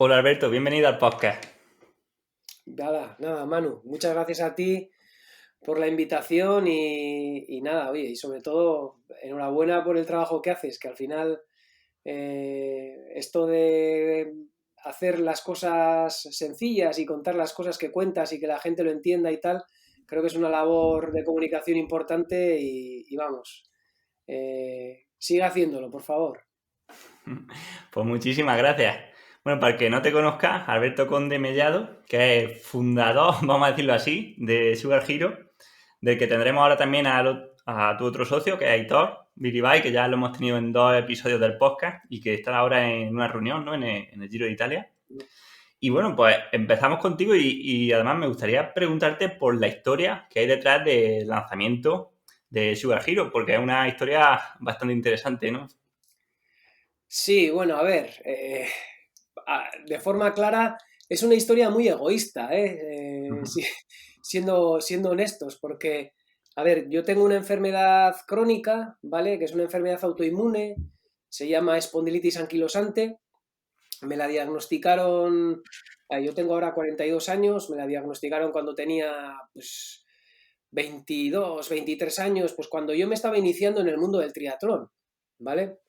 Hola Alberto, bienvenido al podcast. Nada, Manu, muchas gracias a ti por la invitación y nada, oye, y sobre todo enhorabuena por el trabajo que haces, que al final esto de hacer las cosas sencillas y contar las cosas que cuentas y que la gente lo entienda y tal, creo que es una labor de comunicación importante y vamos, sigue haciéndolo, por favor. Pues muchísimas gracias. Bueno, para el que no te conozca, Alberto Conde Mellado, que es fundador, vamos a decirlo así, de Sugar Hero, del que tendremos ahora también a tu otro socio, que es Aitor Biribay, que ya lo hemos tenido en 2 episodios del podcast y que está ahora en una reunión, ¿no? En el Giro de Italia. Y bueno, pues empezamos contigo y además me gustaría preguntarte por la historia que hay detrás del lanzamiento de Sugar Hero, porque es una historia bastante interesante, ¿no? Sí, bueno, a ver, de forma clara, es una historia muy egoísta, sí, siendo honestos, porque, a ver, yo tengo una enfermedad crónica, ¿vale? Que es una enfermedad autoinmune, se llama espondilitis anquilosante, me la diagnosticaron, yo tengo ahora 42 años, me la diagnosticaron cuando tenía, pues, 22, 23 años, pues cuando yo me estaba iniciando en el mundo del triatlón, ¿vale?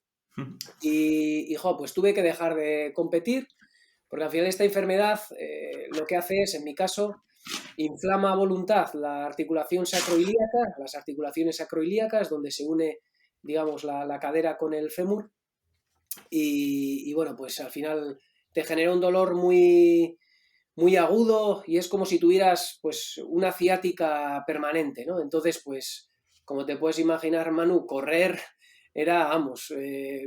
Pues tuve que dejar de competir, porque al final esta enfermedad lo que hace es, en mi caso, inflama a voluntad la articulación sacroilíaca, las articulaciones sacroilíacas, donde se une, digamos, la cadera con el fémur, bueno, pues al final te genera un dolor muy agudo y es como si tuvieras, pues, una ciática permanente, ¿no? Entonces, pues, como te puedes imaginar, Manu, correr era, vamos,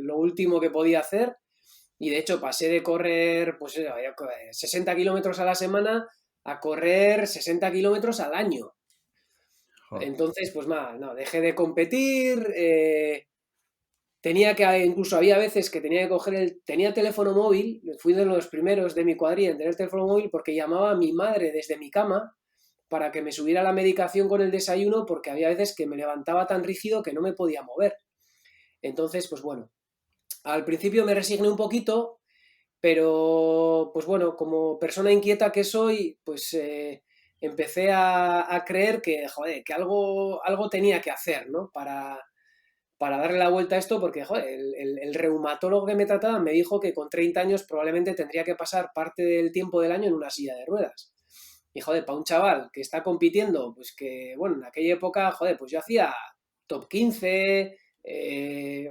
lo último que podía hacer y de hecho pasé de correr pues 60 kilómetros a la semana a correr 60 kilómetros al año. Joder. Entonces, pues nada, no, dejé de competir. Incluso había veces que tenía que coger tenía teléfono móvil, fui de los primeros de mi cuadrilla en tener teléfono móvil porque llamaba a mi madre desde mi cama para que me subiera la medicación con el desayuno porque había veces que me levantaba tan rígido que no me podía mover. Entonces, pues bueno, al principio me resigné un poquito. Pero, pues bueno, como persona inquieta que soy, pues empecé a creer que, joder, que algo tenía que hacer, ¿no? Para darle la vuelta a esto, porque, joder, el reumatólogo que me trataba me dijo que con 30 años probablemente tendría que pasar parte del tiempo del año en una silla de ruedas. Y, joder, para un chaval que está compitiendo, pues que, bueno, en aquella época, joder, pues yo hacía top 15,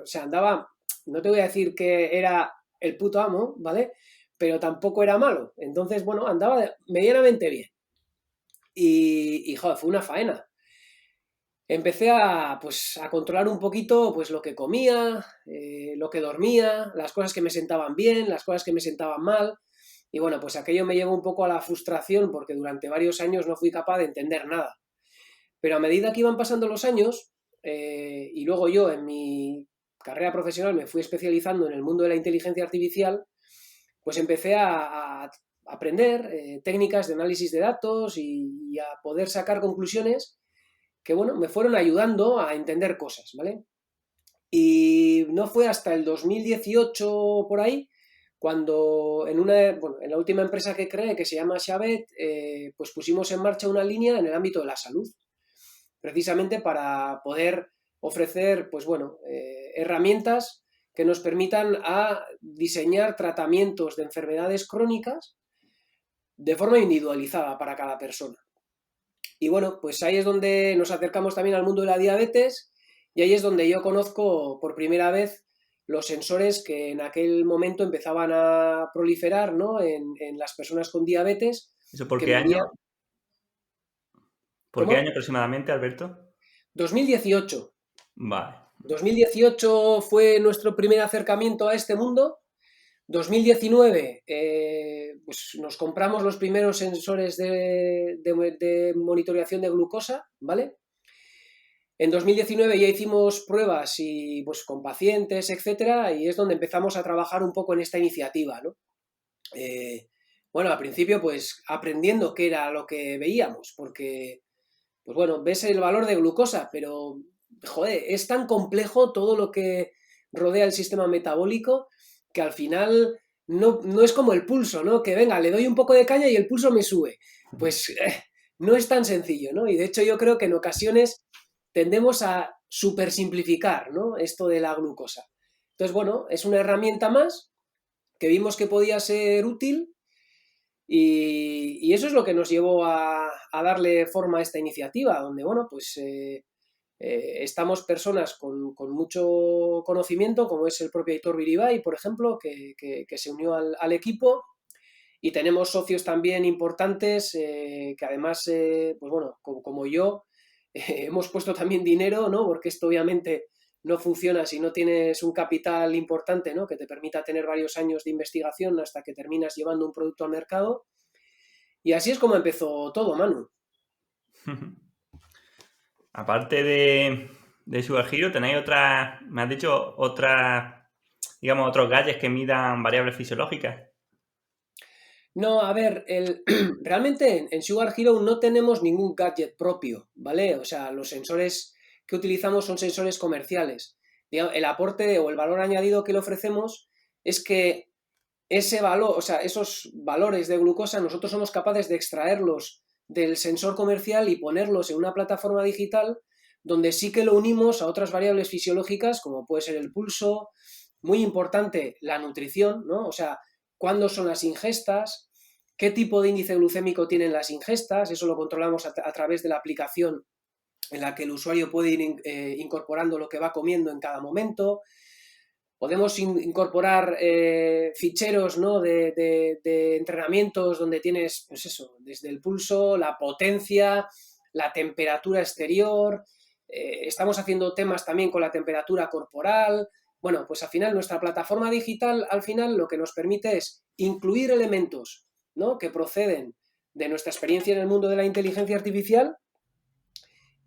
o sea, andaba, no te voy a decir que era el puto amo, ¿vale? Pero tampoco era malo. Entonces, bueno, andaba medianamente bien. Joder, fue una faena. Empecé a controlar un poquito pues, lo que comía, lo que dormía, las cosas que me sentaban bien, las cosas que me sentaban mal. Y bueno, pues aquello me llevó un poco a la frustración porque durante varios años no fui capaz de entender nada. Pero a medida que iban pasando los años, y luego yo en mi carrera profesional me fui especializando en el mundo de la inteligencia artificial, pues empecé a aprender técnicas de análisis de datos y a poder sacar conclusiones que, bueno, me fueron ayudando a entender cosas, ¿vale? Y no fue hasta el 2018 por ahí, cuando en la última empresa que creé, que se llama Xavet, pues pusimos en marcha una línea en el ámbito de la salud, precisamente para poder ofrecer, pues bueno, herramientas que nos permitan a diseñar tratamientos de enfermedades crónicas de forma individualizada para cada persona. Y bueno, pues ahí es donde nos acercamos también al mundo de la diabetes y ahí es donde yo conozco por primera vez los sensores que en aquel momento empezaban a proliferar, ¿no? En las personas con diabetes, ¿Eso por que qué año? medían... ¿Por qué año ¿Cómo? aproximadamente, Alberto? 2018. Vale. 2018 fue nuestro primer acercamiento a este mundo. 2019, pues nos compramos los primeros sensores de monitoreación de glucosa, ¿vale? En 2019 ya hicimos pruebas y pues con pacientes, etcétera, y es donde empezamos a trabajar un poco en esta iniciativa, ¿no? Eh, bueno, al principio pues aprendiendo qué era lo que veíamos, porque pues bueno, ves el valor de glucosa, pero joder, es tan complejo todo lo que rodea el sistema metabólico que al final no es como el pulso, ¿no? Que venga, le doy un poco de caña y el pulso me sube. Pues no es tan sencillo, ¿no? Y de hecho yo creo que en ocasiones tendemos a supersimplificar, ¿no? Esto de la glucosa. Entonces, bueno, es una herramienta más que vimos que podía ser útil y eso es lo que nos llevó a darle forma a esta iniciativa, donde, bueno, pues estamos personas con mucho conocimiento, como es el propio Aitor Biribay, por ejemplo, que se unió al equipo, y tenemos socios también importantes que además, pues bueno, como yo, hemos puesto también dinero, ¿no? Porque esto obviamente no funciona si no tienes un capital importante, ¿no? Que te permita tener varios años de investigación hasta que terminas llevando un producto al mercado. Y así es como empezó todo, Manu. Aparte de Sugar Hero, tenéis otras, me has dicho, otras, digamos, otros gadgets que midan variables fisiológicas. No, a ver, realmente en Sugar Hero no tenemos ningún gadget propio, ¿vale? O sea, los sensores que utilizamos son sensores comerciales. El aporte o el valor añadido que le ofrecemos es que ese valor, o sea, esos valores de glucosa nosotros somos capaces de extraerlos del sensor comercial y ponerlos en una plataforma digital donde sí que lo unimos a otras variables fisiológicas como puede ser el pulso, muy importante la nutrición, ¿no? O sea, cuándo son las ingestas, qué tipo de índice glucémico tienen las ingestas, eso lo controlamos a través de la aplicación en la que el usuario puede ir incorporando lo que va comiendo en cada momento. Podemos incorporar ficheros, ¿no? de entrenamientos donde tienes, pues eso, desde el pulso, la potencia, la temperatura exterior. Estamos haciendo temas también con la temperatura corporal. Bueno, pues al final nuestra plataforma digital, al final lo que nos permite es incluir elementos, ¿no? Que proceden de nuestra experiencia en el mundo de la inteligencia artificial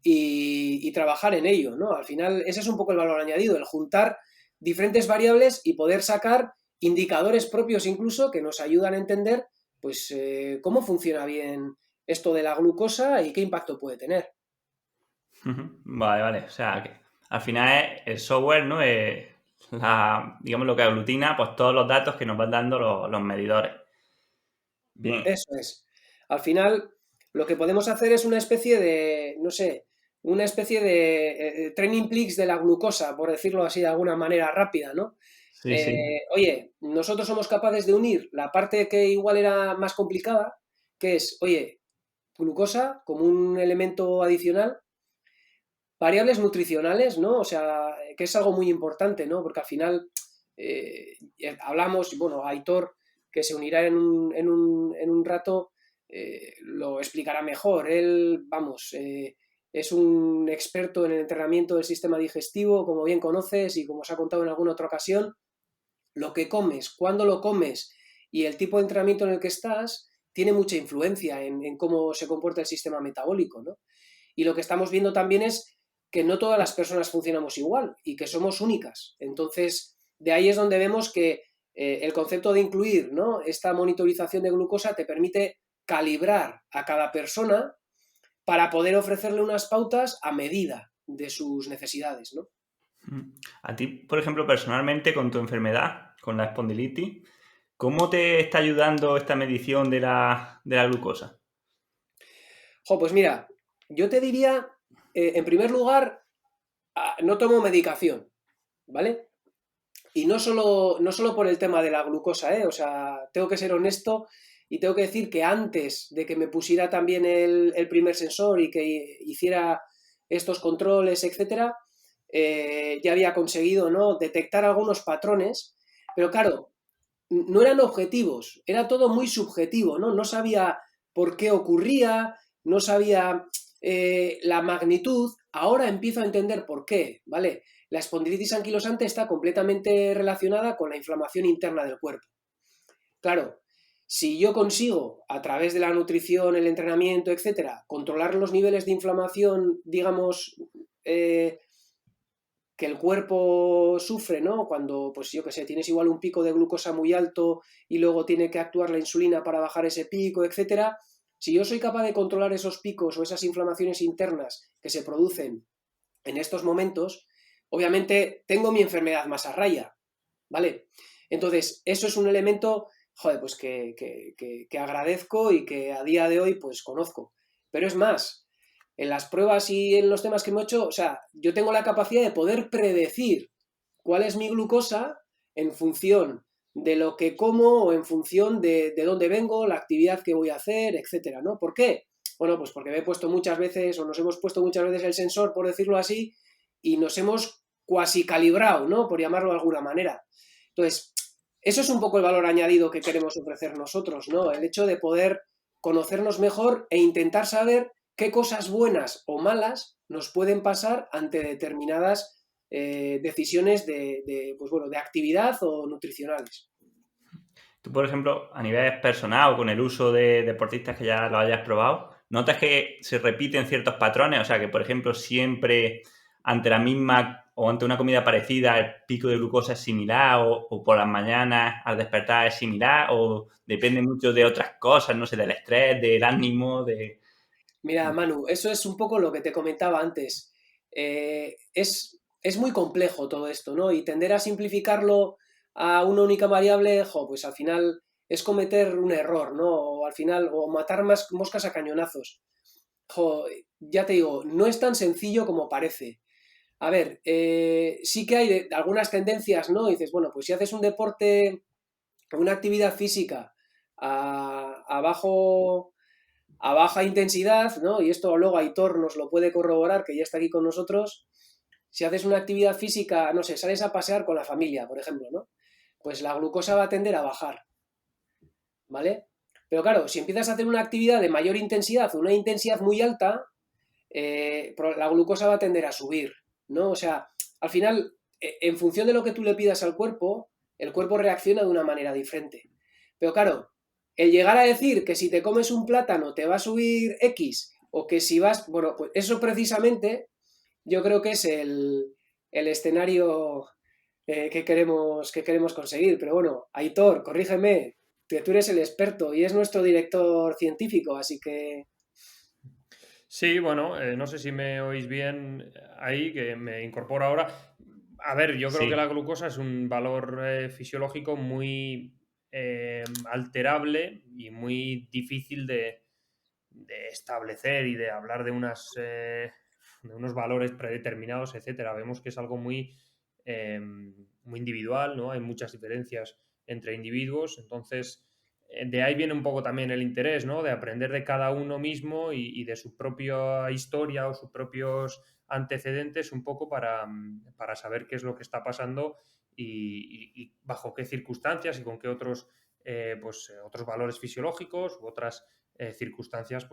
y trabajar en ello, ¿no? Al final ese es un poco el valor añadido, el juntar diferentes variables y poder sacar indicadores propios incluso que nos ayudan a entender pues cómo funciona bien esto de la glucosa y qué impacto puede tener. Vale, vale. O sea, que al final es el software, ¿no? Es digamos, lo que aglutina pues todos los datos que nos van dando los medidores. Bien. Eso es. Al final lo que podemos hacer es una especie de, no sé, una especie de training peaks de la glucosa, por decirlo así de alguna manera rápida, ¿no? Sí, sí. Oye, nosotros somos capaces de unir la parte que igual era más complicada, que es, oye, glucosa como un elemento adicional, variables nutricionales, ¿no? O sea, que es algo muy importante, ¿no? Porque al final hablamos, bueno, Aitor, que se unirá en un rato, lo explicará mejor. Él, vamos, es un experto en el entrenamiento del sistema digestivo, como bien conoces y como os ha contado en alguna otra ocasión. Lo que comes, cuándo lo comes y el tipo de entrenamiento en el que estás tiene mucha influencia en cómo se comporta el sistema metabólico, ¿no? Y lo que estamos viendo también es que no todas las personas funcionamos igual y que somos únicas. Entonces, de ahí es donde vemos que el concepto de incluir, ¿no? Esta monitorización de glucosa te permite calibrar a cada persona para poder ofrecerle unas pautas a medida de sus necesidades, ¿no? A ti, por ejemplo, personalmente, con tu enfermedad, con la espondilitis, ¿cómo te está ayudando esta medición de la glucosa? Pues mira, yo te diría, en primer lugar, no tomo medicación, ¿vale? Y no solo por el tema de la glucosa, ¿eh? O sea, tengo que ser honesto y tengo que decir que antes de que me pusiera también el primer sensor y que hiciera estos controles, etcétera, ya había conseguido, ¿no? Detectar algunos patrones, pero claro, no eran objetivos, era todo muy subjetivo, ¿no? No sabía por qué ocurría, no sabía la magnitud, ahora empiezo a entender por qué, ¿vale? La espondilitis anquilosante está completamente relacionada con la inflamación interna del cuerpo. Claro, si yo consigo, a través de la nutrición, el entrenamiento, etcétera, controlar los niveles de inflamación, digamos, que el cuerpo sufre, ¿no? Cuando, pues yo qué sé, tienes igual un pico de glucosa muy alto y luego tiene que actuar la insulina para bajar ese pico, etcétera. Si yo soy capaz de controlar esos picos o esas inflamaciones internas que se producen en estos momentos, obviamente tengo mi enfermedad más a raya, ¿vale? Entonces, eso es un elemento, joder, pues que agradezco y que a día de hoy pues conozco. Pero es más, en las pruebas y en los temas que me he hecho, o sea, yo tengo la capacidad de poder predecir cuál es mi glucosa en función de lo que como o en función de dónde vengo, la actividad que voy a hacer, etcétera, ¿no? ¿Por qué? Bueno, pues porque me he puesto muchas veces, o nos hemos puesto muchas veces el sensor, por decirlo así, y nos hemos cuasi calibrado, ¿no? Por llamarlo de alguna manera. Entonces, eso es un poco el valor añadido que queremos ofrecer nosotros, ¿no? El hecho de poder conocernos mejor e intentar saber qué cosas buenas o malas nos pueden pasar ante determinadas decisiones pues bueno, de actividad o nutricionales. Tú, por ejemplo, a nivel personal o con el uso de deportistas que ya lo hayas probado, ¿notas que se repiten ciertos patrones? O sea, que, por ejemplo, siempre ante la misma o ante una comida parecida el pico de glucosa es similar o por las mañanas al despertar es similar o depende mucho de otras cosas, no sé, del estrés, del ánimo, de... Mira, Manu, eso es un poco lo que te comentaba antes. Es muy complejo todo esto, ¿no? Y tender a simplificarlo a una única variable, pues al final es cometer un error, ¿no? O al final, o matar más moscas a cañonazos. Ya te digo, no es tan sencillo como parece. A ver, sí que hay algunas tendencias, ¿no? Dices, bueno, pues si haces un deporte, una actividad física a baja intensidad, ¿no? Y esto luego Aitor nos lo puede corroborar, que ya está aquí con nosotros. Si haces una actividad física, no sé, sales a pasear con la familia, por ejemplo, ¿no? Pues la glucosa va a tender a bajar, ¿vale? Pero claro, si empiezas a hacer una actividad de mayor intensidad, una intensidad muy alta, la glucosa va a tender a subir, ¿no? O sea, al final, en función de lo que tú le pidas al cuerpo, el cuerpo reacciona de una manera diferente. Pero claro, el llegar a decir que si te comes un plátano te va a subir X, o que si vas, bueno, pues eso precisamente yo creo que es el escenario que queremos conseguir. Pero bueno, Aitor, corrígeme, que tú eres el experto y es nuestro director científico, así que... Sí, bueno, no sé si me oís bien ahí, que me incorporo ahora. A ver, yo creo que la Sí. glucosa es un valor fisiológico muy alterable y muy difícil de establecer y de hablar de unos valores predeterminados, etcétera. Vemos que es algo muy individual, ¿no? Hay muchas diferencias entre individuos, entonces de ahí viene un poco también el interés, ¿no? De aprender de cada uno mismo y de su propia historia o sus propios antecedentes un poco para saber qué es lo que está pasando y bajo qué circunstancias y con qué otros valores fisiológicos u otras circunstancias,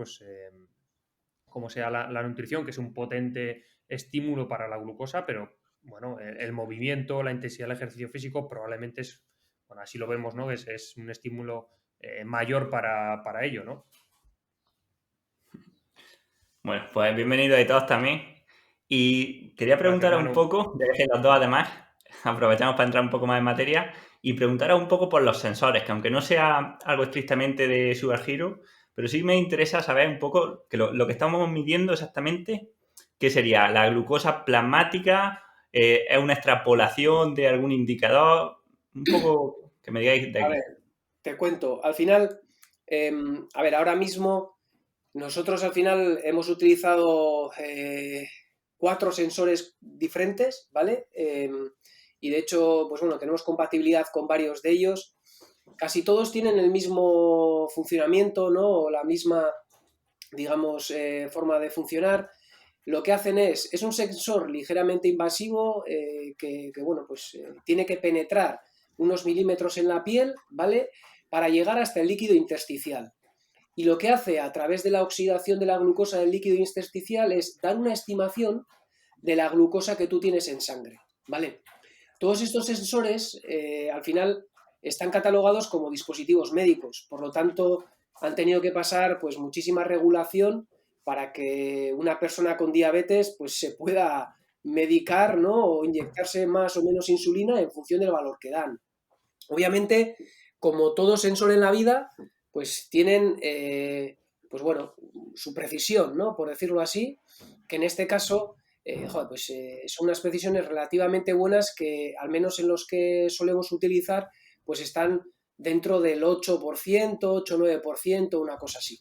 como sea la nutrición, que es un potente estímulo para la glucosa, pero bueno, el movimiento, la intensidad del ejercicio físico probablemente bueno, así lo vemos, ¿no? Es un estímulo mayor para ello, ¿no? Bueno, pues bienvenidos a todos también. Y quería Gracias, preguntaros un Manu. poco, ya que los dos además, aprovechamos para entrar un poco más en materia, y preguntaros un poco por los sensores, que aunque no sea algo estrictamente de Sugar Hero, pero sí me interesa saber un poco que lo que estamos midiendo exactamente, ¿qué sería? ¿La glucosa plasmática? ¿Es una extrapolación de algún indicador? Un poco que me digáis de A aquí. ver, te cuento. Al final, a ver, ahora mismo nosotros al final hemos utilizado 4 sensores diferentes, ¿vale? Y de hecho, pues bueno, tenemos compatibilidad con varios de ellos. Casi todos tienen el mismo funcionamiento, ¿no? O la misma, digamos, forma de funcionar. Lo que hacen es un sensor ligeramente invasivo bueno, pues tiene que penetrar unos milímetros en la piel, ¿vale? Para llegar hasta el líquido intersticial. Y lo que hace a través de la oxidación de la glucosa del líquido intersticial es dar una estimación de la glucosa que tú tienes en sangre, ¿vale? Todos estos sensores, al final, están catalogados como dispositivos médicos, por lo tanto, han tenido que pasar pues muchísima regulación para que una persona con diabetes pues se pueda medicar, ¿no? O inyectarse más o menos insulina en función del valor que dan. Obviamente, como todo sensor en la vida, pues tienen, pues bueno, su precisión, ¿no? Por decirlo así, que en este caso, joder, pues son unas precisiones relativamente buenas que, al menos en los que solemos utilizar, pues están dentro del 8%, 8-9%, una cosa así.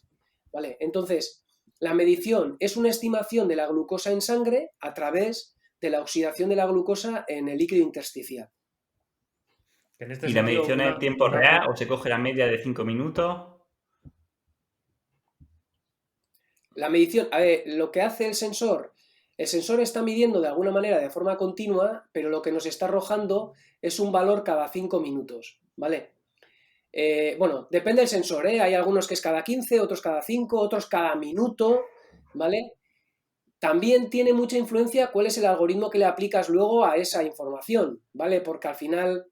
¿Vale? Entonces, la medición es una estimación de la glucosa en sangre a través de la oxidación de la glucosa en el líquido intersticial. En este ¿Y la sentido, medición es en tiempo real o se coge la media de 5 minutos? La medición, a ver, lo que hace el sensor está midiendo de alguna manera de forma continua, pero lo que nos está arrojando es un valor cada 5 minutos, ¿vale? Bueno, depende del sensor, ¿eh? Hay algunos que es cada 15, otros cada 5, otros cada minuto, ¿vale? También tiene mucha influencia cuál es el algoritmo que le aplicas luego a esa información, ¿vale? Porque al final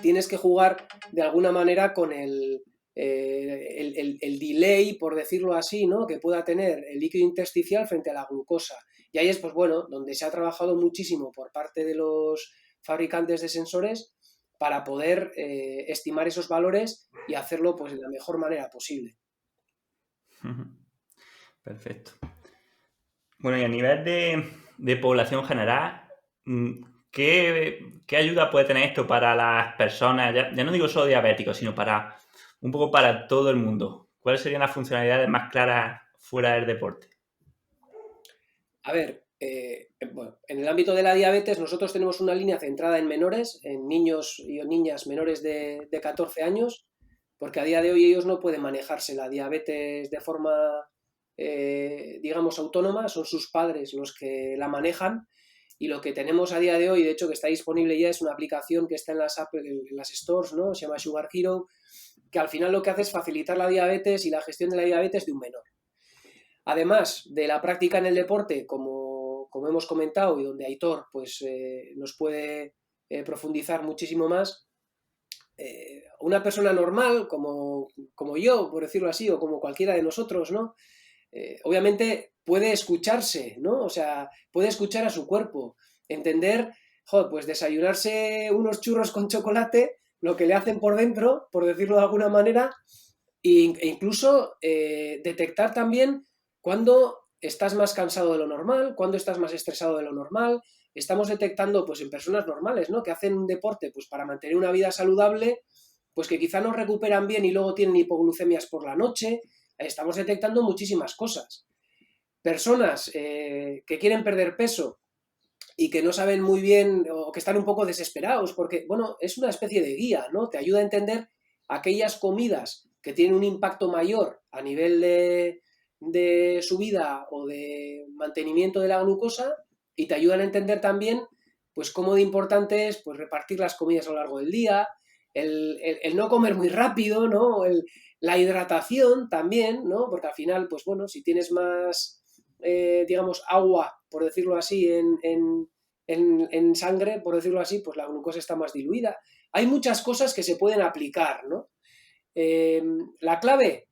tienes que jugar de alguna manera con el delay, por decirlo así, ¿no? Que pueda tener el líquido intersticial frente a la glucosa. Y ahí es, pues bueno, donde se ha trabajado muchísimo por parte de los fabricantes de sensores para poder estimar esos valores y hacerlo pues de la mejor manera posible. Perfecto. Bueno, y a nivel de población general, ¿qué ayuda puede tener esto para las personas? Ya no digo solo diabéticos, sino para un poco para todo el mundo. ¿Cuáles serían las funcionalidades más claras fuera del deporte? A ver, bueno, en el ámbito de la diabetes nosotros tenemos una línea centrada en menores, en niños y niñas menores de 14 años, porque a día de hoy ellos no pueden manejarse la diabetes de forma, digamos, autónoma, son sus padres los que la manejan. Y lo que tenemos a día de hoy, de hecho que está disponible ya, es una aplicación que está en las stores, ¿no? Se llama Sugar Hero, que al final lo que hace es facilitar la diabetes y la gestión de la diabetes de un menor. Además de la práctica en el deporte, como hemos comentado, y donde Aitor pues, nos puede profundizar muchísimo más, una persona normal, como yo, por decirlo así, o como cualquiera de nosotros, ¿no? Obviamente puede escucharse, ¿no? O sea, puede escuchar a su cuerpo, entender, joder, pues desayunarse unos churros con chocolate, lo que le hacen por dentro, por decirlo de alguna manera, e incluso detectar también cuando estás más cansado de lo normal, cuando estás más estresado de lo normal. Estamos detectando pues en personas normales, ¿no? Que hacen un deporte pues para mantener una vida saludable, pues que quizá no recuperan bien y luego tienen hipoglucemias por la noche. Estamos detectando muchísimas cosas. Personas que quieren perder peso y que no saben muy bien o que están un poco desesperados porque, bueno, es una especie de guía, ¿no? Te ayuda a entender aquellas comidas que tienen un impacto mayor a nivel de subida o de mantenimiento de la glucosa y te ayudan a entender también pues cómo de importante es pues repartir las comidas a lo largo del día, el no comer muy rápido, ¿no? La hidratación también, ¿no? Porque al final, pues bueno, si tienes más, digamos, agua, por decirlo así, en sangre, por decirlo así, pues la glucosa está más diluida. Hay muchas cosas que se pueden aplicar, ¿no? La clave,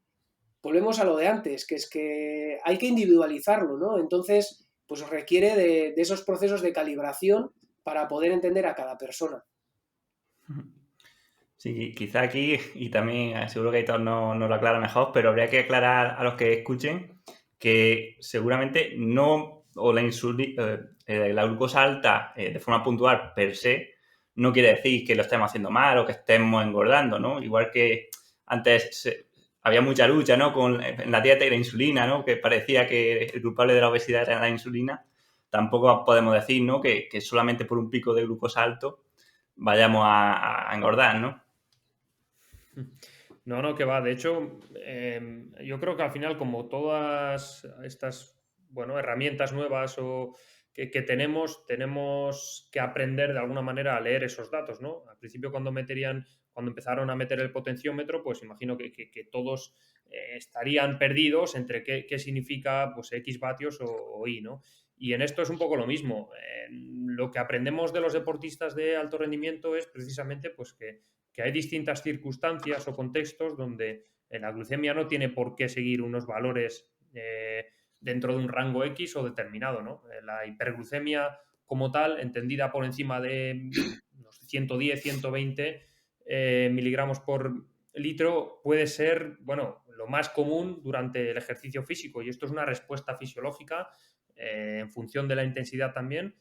volvemos a lo de antes, que es que hay que individualizarlo, ¿no? Entonces, pues requiere de esos procesos de calibración para poder entender a cada persona. Sí, quizá aquí, y también seguro que Aitor no lo aclara mejor, pero habría que aclarar a los que escuchen que seguramente no, o la glucosa alta de forma puntual per se, no quiere decir que lo estemos haciendo mal o que estemos engordando, ¿no? Igual que antes había mucha lucha, ¿no? En la dieta y la insulina, ¿no? Que parecía que el culpable de la obesidad era la insulina. Tampoco podemos decir, ¿no? Que solamente por un pico de glucosa alto vayamos a engordar, ¿no? No, que va. De hecho, yo creo que al final, como todas estas, bueno, herramientas nuevas o que tenemos que aprender de alguna manera a leer esos datos, ¿no? Al principio cuando empezaron a meter el potenciómetro, pues imagino que todos estarían perdidos entre qué significa pues X vatios o Y, ¿no? Y en esto es un poco lo mismo. Lo que aprendemos de los deportistas de alto rendimiento es precisamente pues que hay distintas circunstancias o contextos donde la glucemia no tiene por qué seguir unos valores dentro de un rango X o determinado, ¿no? La hiperglucemia como tal, entendida por encima de 110, 120 miligramos por litro, puede ser, bueno, lo más común durante el ejercicio físico, y esto es una respuesta fisiológica en función de la intensidad también,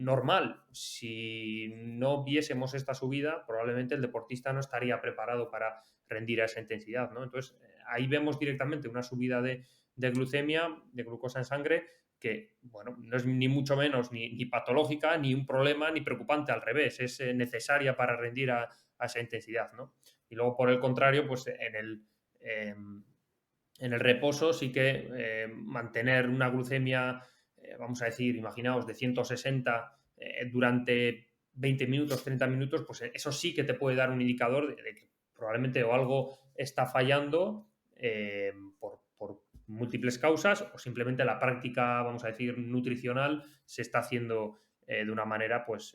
normal. Si no viésemos esta subida, probablemente el deportista no estaría preparado para rendir a esa intensidad, ¿no? Entonces, ahí vemos directamente una subida de glucemia, de glucosa en sangre, que, bueno, no es ni mucho menos ni patológica, ni un problema, ni preocupante, al revés, es necesaria para rendir a esa intensidad, ¿no? Y luego, por el contrario, pues en el reposo sí que mantener una glucemia, vamos a decir, imaginaos, de 160 durante 20 minutos, 30 minutos, pues eso sí que te puede dar un indicador de que probablemente o algo está fallando por múltiples causas, o simplemente la práctica, vamos a decir, nutricional se está haciendo de una manera, pues,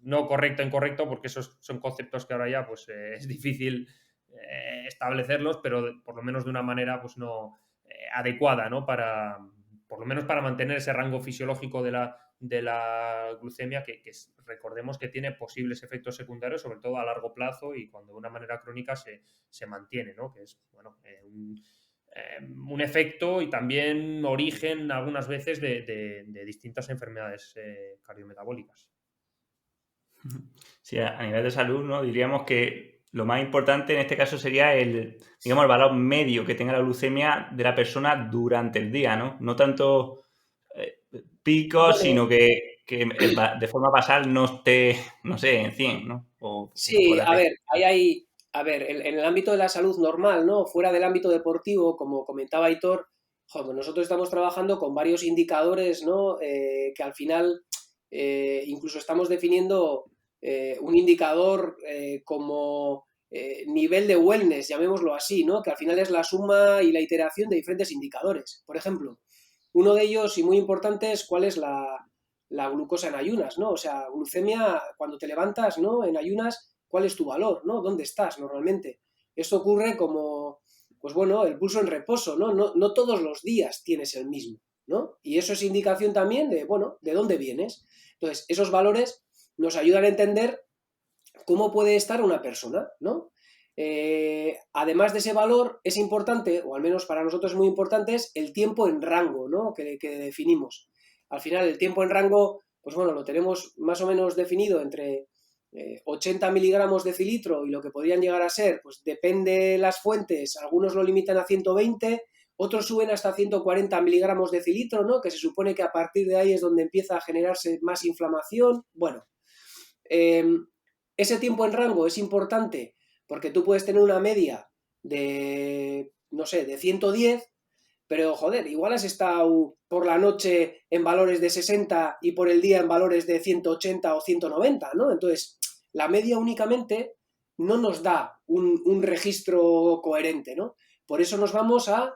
no correcta o incorrecto, porque esos son conceptos que ahora ya pues, es difícil establecerlos, pero por lo menos de una manera pues no adecuada, ¿no? Por lo menos para mantener ese rango fisiológico de la glucemia, recordemos que tiene posibles efectos secundarios, sobre todo a largo plazo, y cuando de una manera crónica se mantiene, ¿no? Que es, bueno, un efecto y también origen algunas veces de distintas enfermedades cardiometabólicas. Sí, a nivel de salud, ¿no? Diríamos que lo más importante en este caso sería digamos, el valor medio que tenga la glucemia de la persona durante el día, ¿no? No tanto picos, sino que de forma basal no esté, no sé, en 100, ¿no? Sí, a ver, en el ámbito de la salud normal, ¿no? Fuera del ámbito deportivo, como comentaba Aitor, joder, nosotros estamos trabajando con varios indicadores, ¿no? Que al final incluso estamos definiendo un indicador como nivel de wellness, llamémoslo así, ¿no? Que al final es la suma y la iteración de diferentes indicadores. Por ejemplo, uno de ellos, y muy importante, es cuál es la glucosa en ayunas, ¿no? O sea, glucemia, cuando te levantas, ¿no? En ayunas, ¿cuál es tu valor, ¿no? ¿Dónde estás normalmente? Esto ocurre como, pues bueno, el pulso en reposo, ¿no? No todos los días tienes el mismo, ¿no? Y eso es indicación también de, bueno, de dónde vienes. Entonces, esos valores nos ayudan a entender cómo puede estar una persona, ¿no? Además de ese valor, es importante, o al menos para nosotros es muy importante, es el tiempo en rango, ¿no? que definimos. Al final, el tiempo en rango, pues bueno, lo tenemos más o menos definido entre 80 miligramos de cilitro y lo que podrían llegar a ser, pues depende las fuentes, algunos lo limitan a 120, otros suben hasta 140 miligramos de cilitro, ¿no? Que se supone que a partir de ahí es donde empieza a generarse más inflamación. Bueno, ese tiempo en rango es importante porque tú puedes tener una media de, no sé, de 110, pero joder, igual has estado por la noche en valores de 60 y por el día en valores de 180 o 190, ¿no? Entonces, la media únicamente no nos da un registro coherente, ¿no? Por eso nos vamos a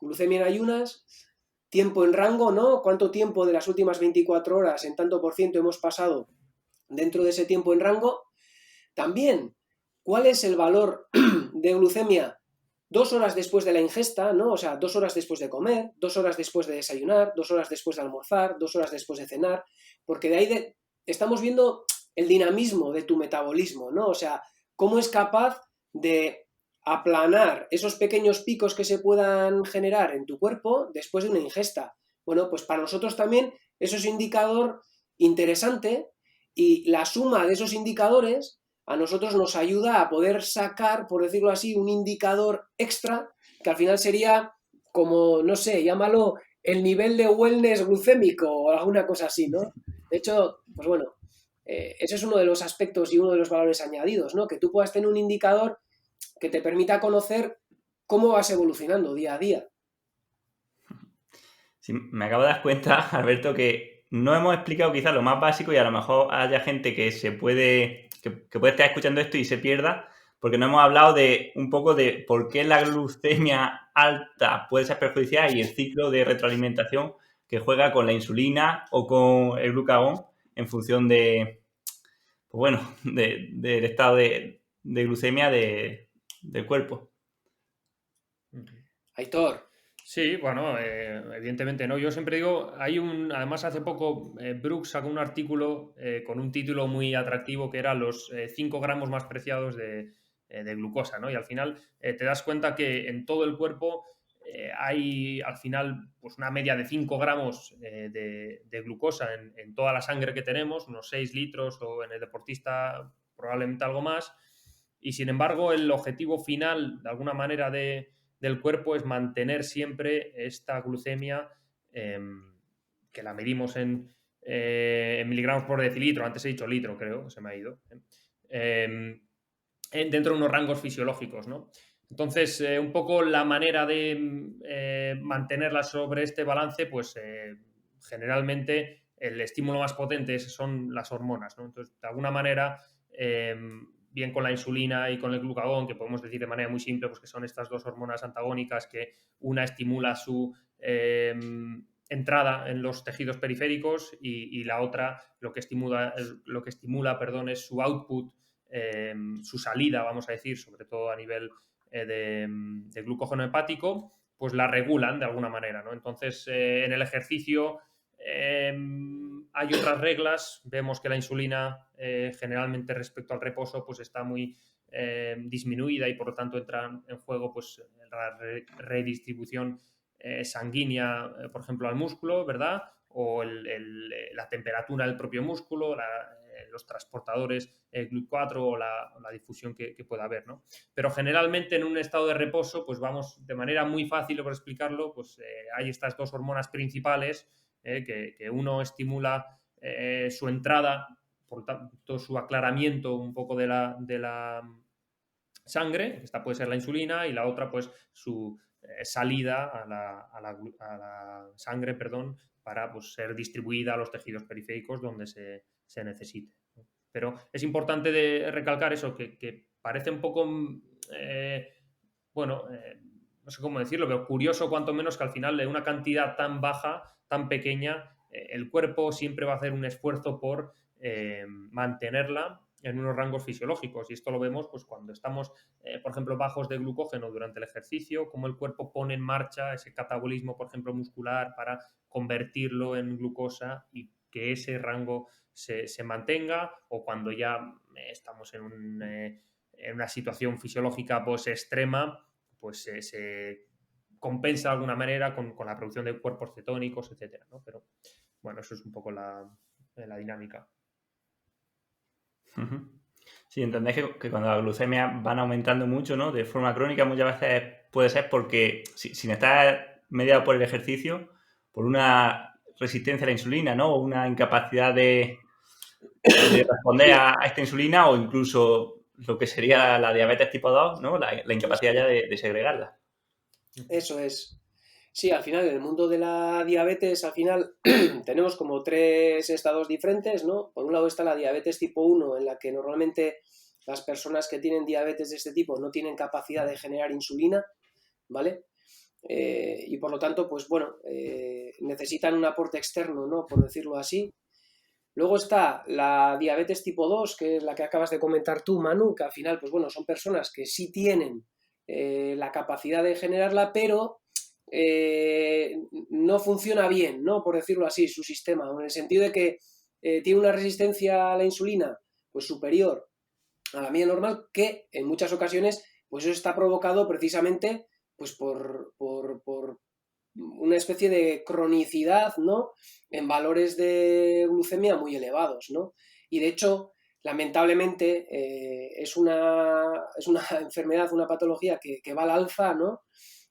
glucemia en ayunas, tiempo en rango, ¿no? ¿Cuánto tiempo de las últimas 24 horas en tanto por ciento hemos pasado dentro de ese tiempo en rango? También, ¿cuál es el valor de glucemia 2 horas después de la ingesta, ¿no? O sea, 2 horas después de comer, 2 horas después de desayunar, 2 horas después de almorzar, 2 horas después de cenar, porque de ahí estamos viendo el dinamismo de tu metabolismo, ¿no? O sea, cómo es capaz de aplanar esos pequeños picos que se puedan generar en tu cuerpo después de una ingesta. Bueno, pues para nosotros también eso es un indicador interesante y la suma de esos indicadores a nosotros nos ayuda a poder sacar, por decirlo así, un indicador extra que al final sería como, no sé, llámalo el nivel de wellness glucémico o alguna cosa así, ¿no? De hecho, pues bueno, ese es uno de los aspectos y uno de los valores añadidos, ¿no? Que tú puedas tener un indicador que te permita conocer cómo vas evolucionando día a día. Sí, me acabo de dar cuenta, Alberto, que no hemos explicado quizás lo más básico y a lo mejor haya gente que que puede estar escuchando esto y se pierda, porque no hemos hablado de un poco de por qué la glucemia alta puede ser perjudicial y el ciclo de retroalimentación que juega con la insulina o con el glucagón en función de, pues bueno, del estado de glucemia del cuerpo. Aitor. Sí, bueno, evidentemente no. Yo siempre digo, además hace poco Brooks sacó un artículo con un título muy atractivo que era los 5 gramos más preciados de glucosa, ¿no? Y al final te das cuenta que en todo el cuerpo hay al final pues una media de 5 gramos de glucosa en toda la sangre que tenemos, unos 6 litros, o en el deportista probablemente algo más, y sin embargo el objetivo final de alguna manera del cuerpo es mantener siempre esta glucemia, que la medimos en miligramos por decilitro, antes he dicho litro, creo, se me ha ido, dentro de unos rangos fisiológicos, ¿no? Entonces, un poco la manera de mantenerla sobre este balance, pues generalmente el estímulo más potente son las hormonas, ¿no? Entonces, de alguna manera, bien con la insulina y con el glucagón, que podemos decir de manera muy simple, pues que son estas dos hormonas antagónicas, que una estimula su entrada en los tejidos periféricos y la otra lo que estimula, perdón, es su output, su salida, vamos a decir, sobre todo a nivel de glucógeno hepático, pues la regulan de alguna manera, ¿no? Entonces, en el ejercicio hay otras reglas. Vemos que la insulina generalmente respecto al reposo pues está muy disminuida, y por lo tanto entra en juego pues la redistribución sanguínea, por ejemplo, al músculo, ¿verdad? O la temperatura del propio músculo, los transportadores GLUT4 o la difusión que pueda haber, ¿no? Pero generalmente en un estado de reposo, pues vamos, de manera muy fácil por explicarlo, pues hay estas dos hormonas principales, que uno estimula su entrada, por tanto su aclaramiento un poco de la sangre, esta puede ser la insulina, y la otra pues su salida a la sangre, perdón, para pues, ser distribuida a los tejidos periféricos donde se necesite. Pero es importante recalcar eso, que parece un poco, bueno, no sé cómo decirlo, pero curioso cuanto menos, que al final de una cantidad tan baja, tan pequeña, el cuerpo siempre va a hacer un esfuerzo por mantenerla en unos rangos fisiológicos, y esto lo vemos pues cuando estamos, por ejemplo, bajos de glucógeno durante el ejercicio, como el cuerpo pone en marcha ese catabolismo, por ejemplo, muscular, para convertirlo en glucosa y que ese rango se mantenga, o cuando ya estamos en una situación fisiológica pues extrema, pues se compensa de alguna manera con la producción de cuerpos cetónicos, etcétera, ¿no? Pero bueno, eso es un poco la dinámica. Sí, entendéis que cuando las glucemias van aumentando mucho, ¿no? De forma crónica, muchas veces puede ser porque, sin estar mediado por el ejercicio, por una resistencia a la insulina, ¿no? O una incapacidad de responder a esta insulina, o incluso lo que sería la diabetes tipo 2, ¿no? La incapacidad ya de segregarla. Eso es. Sí, al final, en el mundo de la diabetes, al final tenemos como tres estados diferentes, ¿no? Por un lado está la diabetes tipo 1, en la que normalmente las personas que tienen diabetes de este tipo no tienen capacidad de generar insulina, ¿vale? Y por lo tanto, pues bueno, necesitan un aporte externo, ¿no? Por decirlo así. Luego está la diabetes tipo 2, que es la que acabas de comentar tú, Manu, que al final, pues bueno, son personas que sí tienen la capacidad de generarla, pero no funciona bien, ¿no? Por decirlo así, su sistema, en el sentido de que tiene una resistencia a la insulina pues superior a la media normal, que en muchas ocasiones pues eso está provocado precisamente pues por una especie de cronicidad, ¿no? En valores de glucemia muy elevados, ¿no? Y de hecho, lamentablemente, es una enfermedad, una patología que va al alza, ¿no?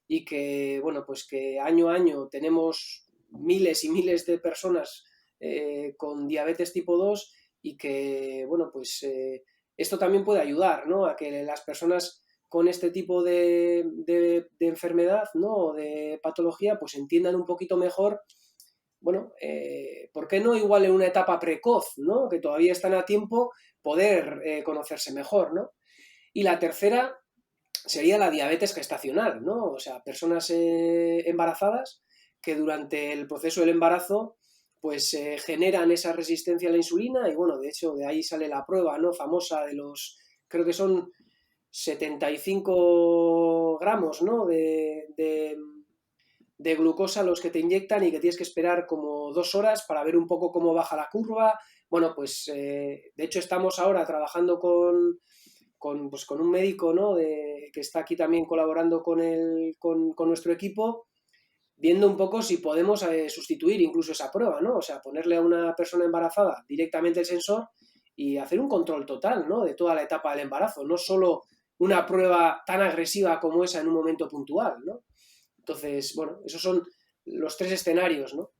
Y que, bueno, pues que año a año tenemos miles y miles de personas con diabetes tipo 2, y que, bueno, pues esto también puede ayudar, ¿no? A que las personas con este tipo de enfermedad, ¿no? O de patología, pues entiendan un poquito mejor, bueno, ¿por qué no igual en una etapa precoz, ¿no? Que todavía están a tiempo, poder conocerse mejor, ¿no? Y la tercera sería la diabetes gestacional, ¿no? O sea, personas embarazadas que durante el proceso del embarazo pues generan esa resistencia a la insulina, y bueno, de hecho de ahí sale la prueba, ¿no? Famosa de los, creo que son 75 gramos, ¿no? De glucosa los que te inyectan, y que tienes que esperar como 2 horas para ver un poco cómo baja la curva. Bueno, pues de hecho estamos ahora trabajando con pues, con un médico, ¿no? Que está aquí también colaborando con nuestro equipo, viendo un poco si podemos sustituir incluso esa prueba, ¿no? O sea, ponerle a una persona embarazada directamente el sensor y hacer un control total, ¿no? De toda la etapa del embarazo, no solo una prueba tan agresiva como esa en un momento puntual, ¿no? Entonces, bueno, esos son los 3 escenarios, ¿no?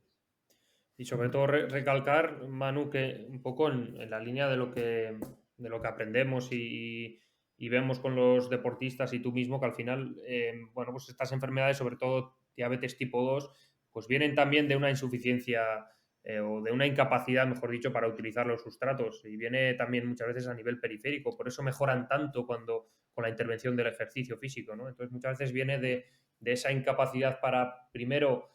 Y sobre todo recalcar, Manu, que un poco en la línea de lo que aprendemos y vemos con los deportistas y tú mismo, que al final, bueno, pues estas enfermedades, sobre todo diabetes tipo 2, pues vienen también de una insuficiencia o de una incapacidad, mejor dicho, para utilizar los sustratos. Y viene también muchas veces a nivel periférico. Por eso mejoran tanto cuando con la intervención del ejercicio físico, ¿no? Entonces muchas veces viene de esa incapacidad para, primero,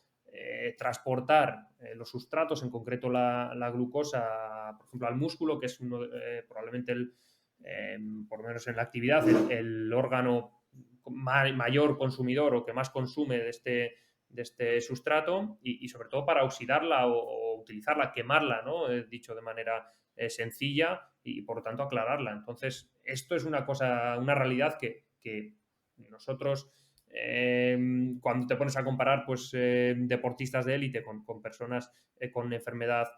transportar los sustratos, en concreto la glucosa, por ejemplo, al músculo, que es probablemente por lo menos en la actividad, el órgano mayor consumidor o que más consume de este sustrato y sobre todo para oxidarla o utilizarla, quemarla, ¿no? Dicho de manera sencilla y por lo tanto aclararla. Entonces, esto es una cosa, una realidad que nosotros cuando te pones a comparar pues, deportistas de élite con personas con enfermedad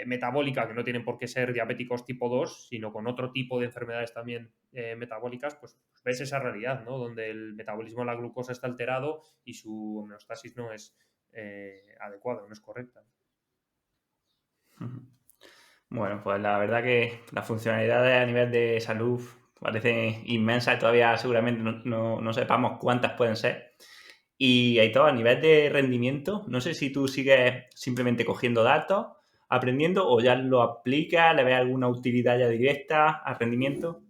metabólica, que no tienen por qué ser diabéticos tipo 2, sino con otro tipo de enfermedades también metabólicas, pues ves esa realidad, ¿no? Donde el metabolismo de la glucosa está alterado y su homeostasis no es adecuada, no es correcta. Bueno, pues la verdad que las funcionalidades a nivel de salud parecen inmensas y todavía seguramente no sepamos cuántas pueden ser. Y hay todo a nivel de rendimiento. No sé si tú sigues simplemente cogiendo datos, aprendiendo o ya lo aplicas, le ves alguna utilidad ya directa al rendimiento.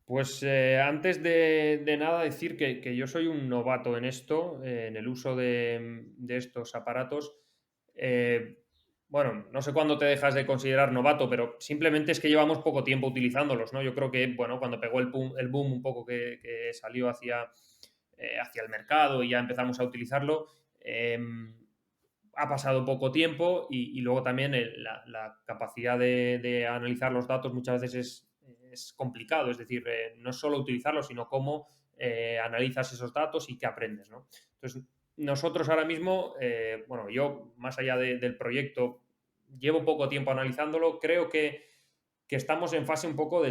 Pues antes de nada decir que yo soy un novato en esto, en el uso de estos aparatos. Bueno, no sé cuándo te dejas de considerar novato, pero simplemente es que llevamos poco tiempo utilizándolos, ¿no? Yo creo que, bueno, cuando pegó el boom un poco que salió hacia el mercado y ya empezamos a utilizarlo, ha pasado poco tiempo y luego también la capacidad de analizar los datos muchas veces es complicado, es decir, no solo utilizarlos, sino cómo analizas esos datos y qué aprendes, ¿no? Entonces, nosotros ahora mismo, bueno, yo más allá del proyecto, llevo poco tiempo analizándolo, creo que estamos en fase un poco de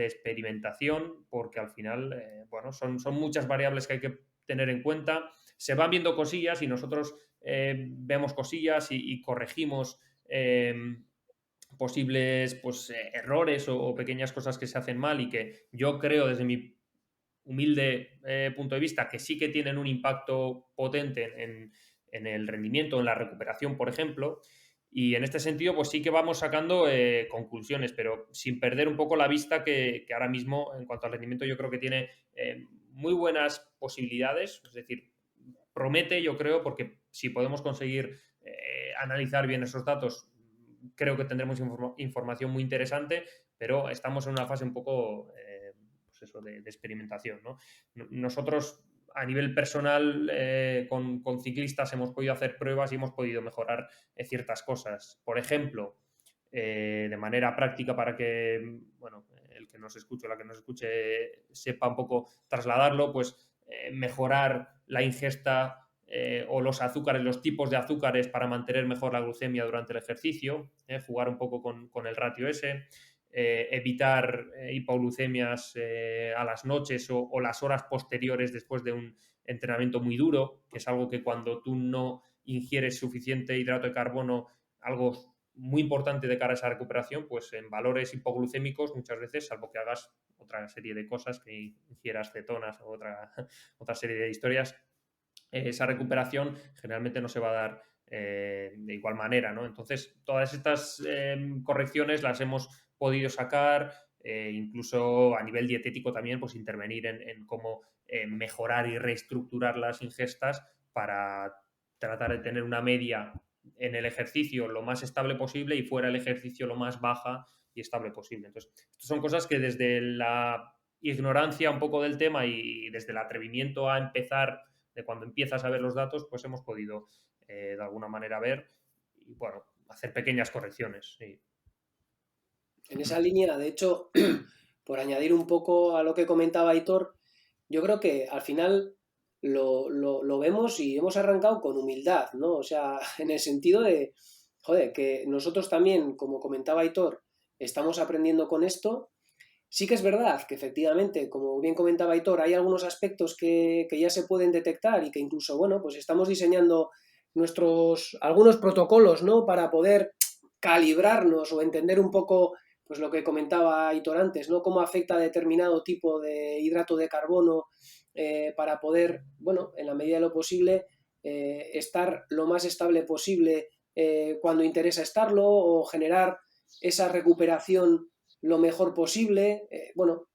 experimentación, porque al final, bueno, son muchas variables que hay que tener en cuenta. Se van viendo cosillas y nosotros vemos cosillas y corregimos posibles pues, errores o pequeñas cosas que se hacen mal y que yo creo desde mi humilde punto de vista que sí que tienen un impacto potente en el rendimiento, en la recuperación, por ejemplo. Y en este sentido, pues sí que vamos sacando conclusiones, pero sin perder un poco la vista que ahora mismo, en cuanto al rendimiento, yo creo que tiene muy buenas posibilidades. Es decir, promete, yo creo, porque si podemos conseguir analizar bien esos datos, creo que tendremos información muy interesante, pero estamos en una fase un poco pues eso, de experimentación, ¿no? Nosotros a nivel personal con ciclistas hemos podido hacer pruebas y hemos podido mejorar ciertas cosas. Por ejemplo, de manera práctica para que, bueno, el que nos escuche o la que nos escuche sepa un poco trasladarlo, pues mejorar la ingesta o los azúcares, los tipos de azúcares para mantener mejor la glucemia durante el ejercicio, jugar un poco con el ratio ese, evitar hipoglucemias a las noches o las horas posteriores después de un entrenamiento muy duro, que es algo que cuando tú no ingieres suficiente hidrato de carbono, algo muy importante de cara a esa recuperación, pues en valores hipoglucémicos muchas veces, salvo que hagas otra serie de cosas, que ingieras cetonas o otra serie de historias, esa recuperación generalmente no se va a dar de igual manera, ¿no? Entonces, todas estas correcciones las hemos podido sacar, incluso a nivel dietético también, pues intervenir en cómo mejorar y reestructurar las ingestas para tratar de tener una media en el ejercicio lo más estable posible y fuera del ejercicio lo más baja y estable posible. Entonces, estas son cosas que desde la ignorancia un poco del tema y desde el atrevimiento a empezar, de cuando empiezas a ver los datos, pues hemos podido de alguna manera ver y, bueno, hacer pequeñas correcciones. Sí. En esa línea, de hecho, por añadir un poco a lo que comentaba Aitor, yo creo que al final lo vemos y hemos arrancado con humildad, ¿no? O sea, en el sentido de, joder, que nosotros también, como comentaba Aitor, estamos aprendiendo con esto. Sí que es verdad que efectivamente, como bien comentaba Aitor, hay algunos aspectos que ya se pueden detectar y que incluso, bueno, pues estamos diseñando algunos protocolos, ¿no? Para poder calibrarnos o entender un poco, pues lo que comentaba Aitor antes, ¿no? Cómo afecta a determinado tipo de hidrato de carbono para poder, bueno, en la medida de lo posible, estar lo más estable posible cuando interesa estarlo o generar esa recuperación lo mejor posible. Bueno,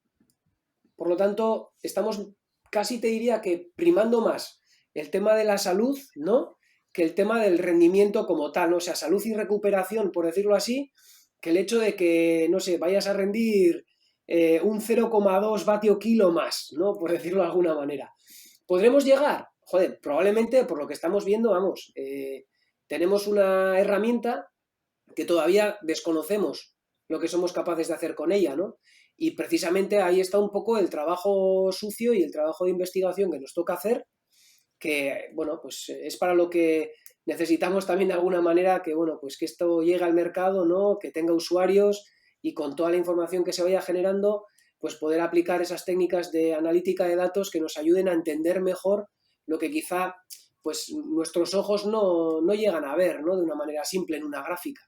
por lo tanto, estamos casi te diría que primando más el tema de la salud, ¿no? Que el tema del rendimiento como tal, ¿no? O sea, salud y recuperación, por decirlo así, que el hecho de que, no sé, vayas a rendir un 0,2 vatio kilo más, ¿no? Por decirlo de alguna manera. ¿Podremos llegar? Joder, probablemente por lo que estamos viendo, vamos, tenemos una herramienta que todavía desconocemos lo que somos capaces de hacer con ella, ¿no? Y precisamente ahí está un poco el trabajo sucio y el trabajo de investigación que nos toca hacer, que, bueno, pues es para lo que necesitamos también de alguna manera que, bueno, pues que esto llegue al mercado, ¿no? Que tenga usuarios y con toda la información que se vaya generando, pues poder aplicar esas técnicas de analítica de datos que nos ayuden a entender mejor lo que quizá pues nuestros ojos no llegan a ver, ¿no? De una manera simple en una gráfica.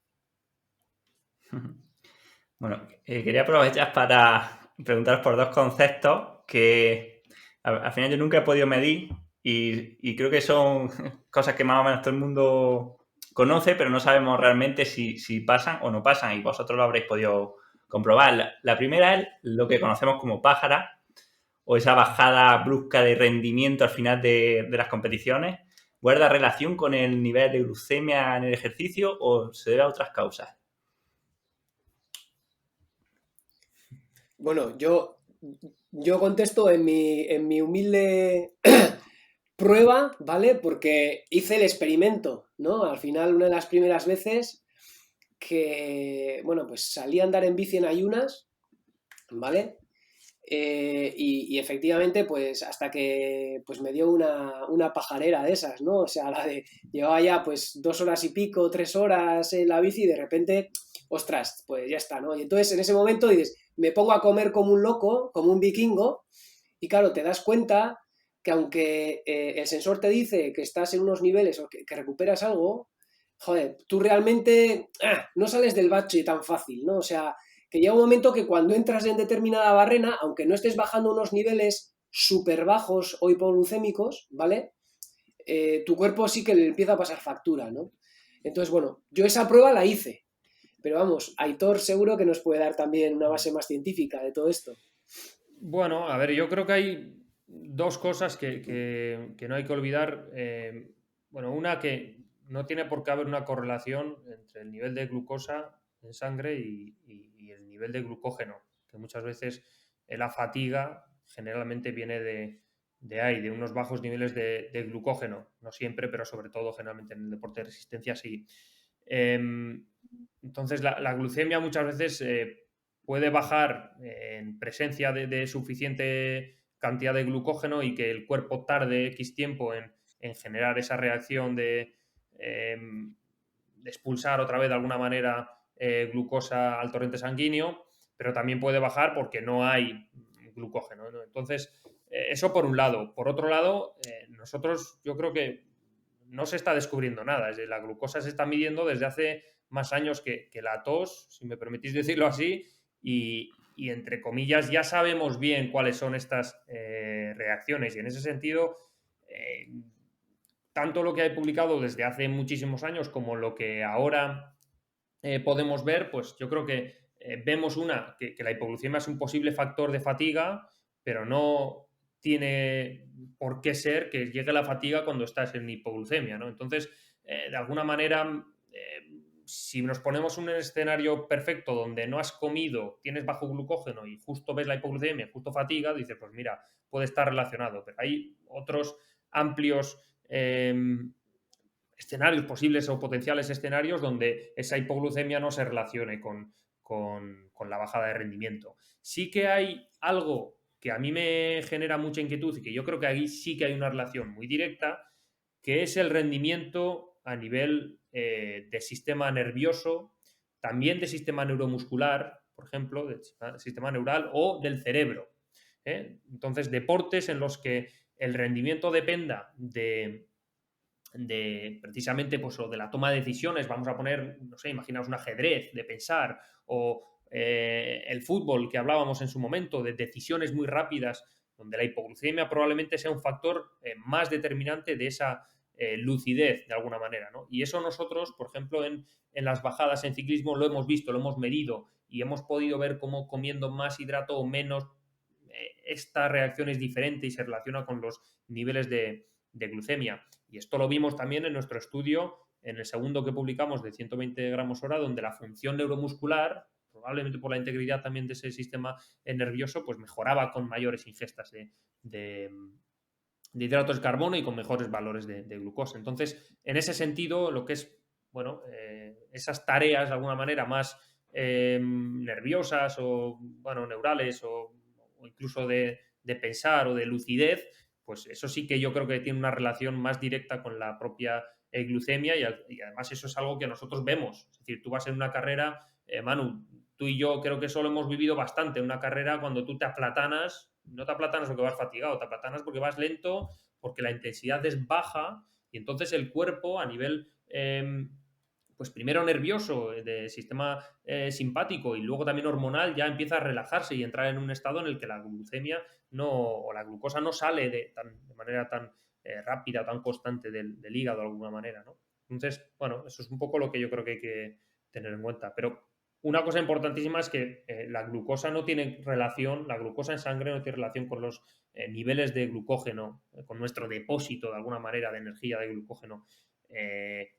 Bueno, quería aprovechar para preguntaros por dos conceptos que al final yo nunca he podido medir y creo que son cosas que más o menos todo el mundo conoce, pero no sabemos realmente si pasan o no pasan y vosotros lo habréis podido comprobar. La primera es lo que conocemos como pájara o esa bajada brusca de rendimiento al final de las competiciones. ¿Guarda relación con el nivel de glucemia en el ejercicio o se debe a otras causas? Bueno, yo contesto en mi humilde prueba, ¿vale? Porque hice el experimento, ¿no? Al final, una de las primeras veces que, bueno, pues salí a andar en bici en ayunas, ¿vale? Y efectivamente, pues hasta que pues me dio una pajarera de esas, ¿no? O sea, la de llevaba ya pues 2 horas y pico, 3 horas en la bici y de repente, ostras, pues ya está, ¿no? Y entonces en ese momento dices, me pongo a comer como un loco, como un vikingo, y claro, te das cuenta que aunque el sensor te dice que estás en unos niveles o que recuperas algo, joder, tú realmente no sales del bache tan fácil, ¿no? O sea, que llega un momento que cuando entras en determinada barrena, aunque no estés bajando unos niveles súper bajos o hipoglucémicos, ¿vale? Tu cuerpo sí que le empieza a pasar factura, ¿no? Entonces, bueno, yo esa prueba la hice, pero vamos, Aitor seguro que nos puede dar también una base más científica de todo esto. Bueno, a ver, yo creo que hay dos cosas que no hay que olvidar. Bueno, una que no tiene por qué haber una correlación entre el nivel de glucosa en sangre y el nivel de glucógeno, que muchas veces la fatiga generalmente viene de ahí, de unos bajos niveles de glucógeno. No siempre, pero sobre todo generalmente en el deporte de resistencia sí. Entonces, la glucemia muchas veces puede bajar en presencia de suficiente cantidad de glucógeno y que el cuerpo tarde X tiempo en generar esa reacción de expulsar otra vez de alguna manera glucosa al torrente sanguíneo, pero también puede bajar porque no hay glucógeno, ¿no? Entonces, eso por un lado. Por otro lado, nosotros yo creo que no se está descubriendo nada. Es decir, la glucosa se está midiendo desde hace más años que la tos, si me permitís decirlo así, y entre comillas ya sabemos bien cuáles son estas reacciones. Y en ese sentido, eh, tanto lo que hay publicado desde hace muchísimos años como lo que ahora podemos ver, pues yo creo que vemos que la hipoglucemia es un posible factor de fatiga, pero no tiene por qué ser que llegue la fatiga cuando estás en hipoglucemia, ¿no? Entonces, de alguna manera, si nos ponemos un escenario perfecto donde no has comido, tienes bajo glucógeno y justo ves la hipoglucemia, justo fatiga, dices, pues mira, puede estar relacionado. Pero hay otros amplios escenarios, posibles o potenciales escenarios donde esa hipoglucemia no se relacione con la bajada de rendimiento. Sí que hay algo que a mí me genera mucha inquietud y que yo creo que ahí sí que hay una relación muy directa, que es el rendimiento a nivel de sistema nervioso, también de sistema neuromuscular, por ejemplo, del sistema neural o del cerebro. Entonces, deportes en los que el rendimiento dependa de precisamente pues, o de la toma de decisiones, vamos a poner, no sé, imaginaos un ajedrez de pensar, o el fútbol que hablábamos en su momento, de decisiones muy rápidas, donde la hipoglucemia probablemente sea un factor más determinante de esa lucidez de alguna manera, ¿no? Y eso nosotros, por ejemplo, en las bajadas en ciclismo lo hemos visto, lo hemos medido y hemos podido ver cómo comiendo más hidrato o menos esta reacción es diferente y se relaciona con los niveles de glucemia. Y esto lo vimos también en nuestro estudio, en el segundo que publicamos de 120 gramos hora, donde la función neuromuscular, probablemente por la integridad también de ese sistema nervioso, pues mejoraba con mayores ingestas de hidratos de carbono y con mejores valores de glucosa. Entonces, en ese sentido, lo que es, bueno, esas tareas de alguna manera más nerviosas o, bueno, neurales o incluso de pensar o de lucidez, pues eso sí que yo creo que tiene una relación más directa con la propia glucemia y además eso es algo que nosotros vemos. Es decir, tú vas en una carrera, Manu, tú y yo creo que eso lo hemos vivido bastante en una carrera cuando tú te aplatanas, no te aplatanas porque vas fatigado, te aplatanas porque vas lento, porque la intensidad es baja y entonces el cuerpo a nivel pues primero nervioso, de sistema simpático y luego también hormonal, ya empieza a relajarse y entrar en un estado en el que la glucemia o la glucosa no sale de manera tan rápida, tan constante del hígado de alguna manera, ¿no? Entonces, bueno, eso es un poco lo que yo creo que hay que tener en cuenta. Pero una cosa importantísima es que la glucosa no tiene relación, la glucosa en sangre no tiene relación con los niveles de glucógeno, con nuestro depósito de alguna manera de energía de glucógeno.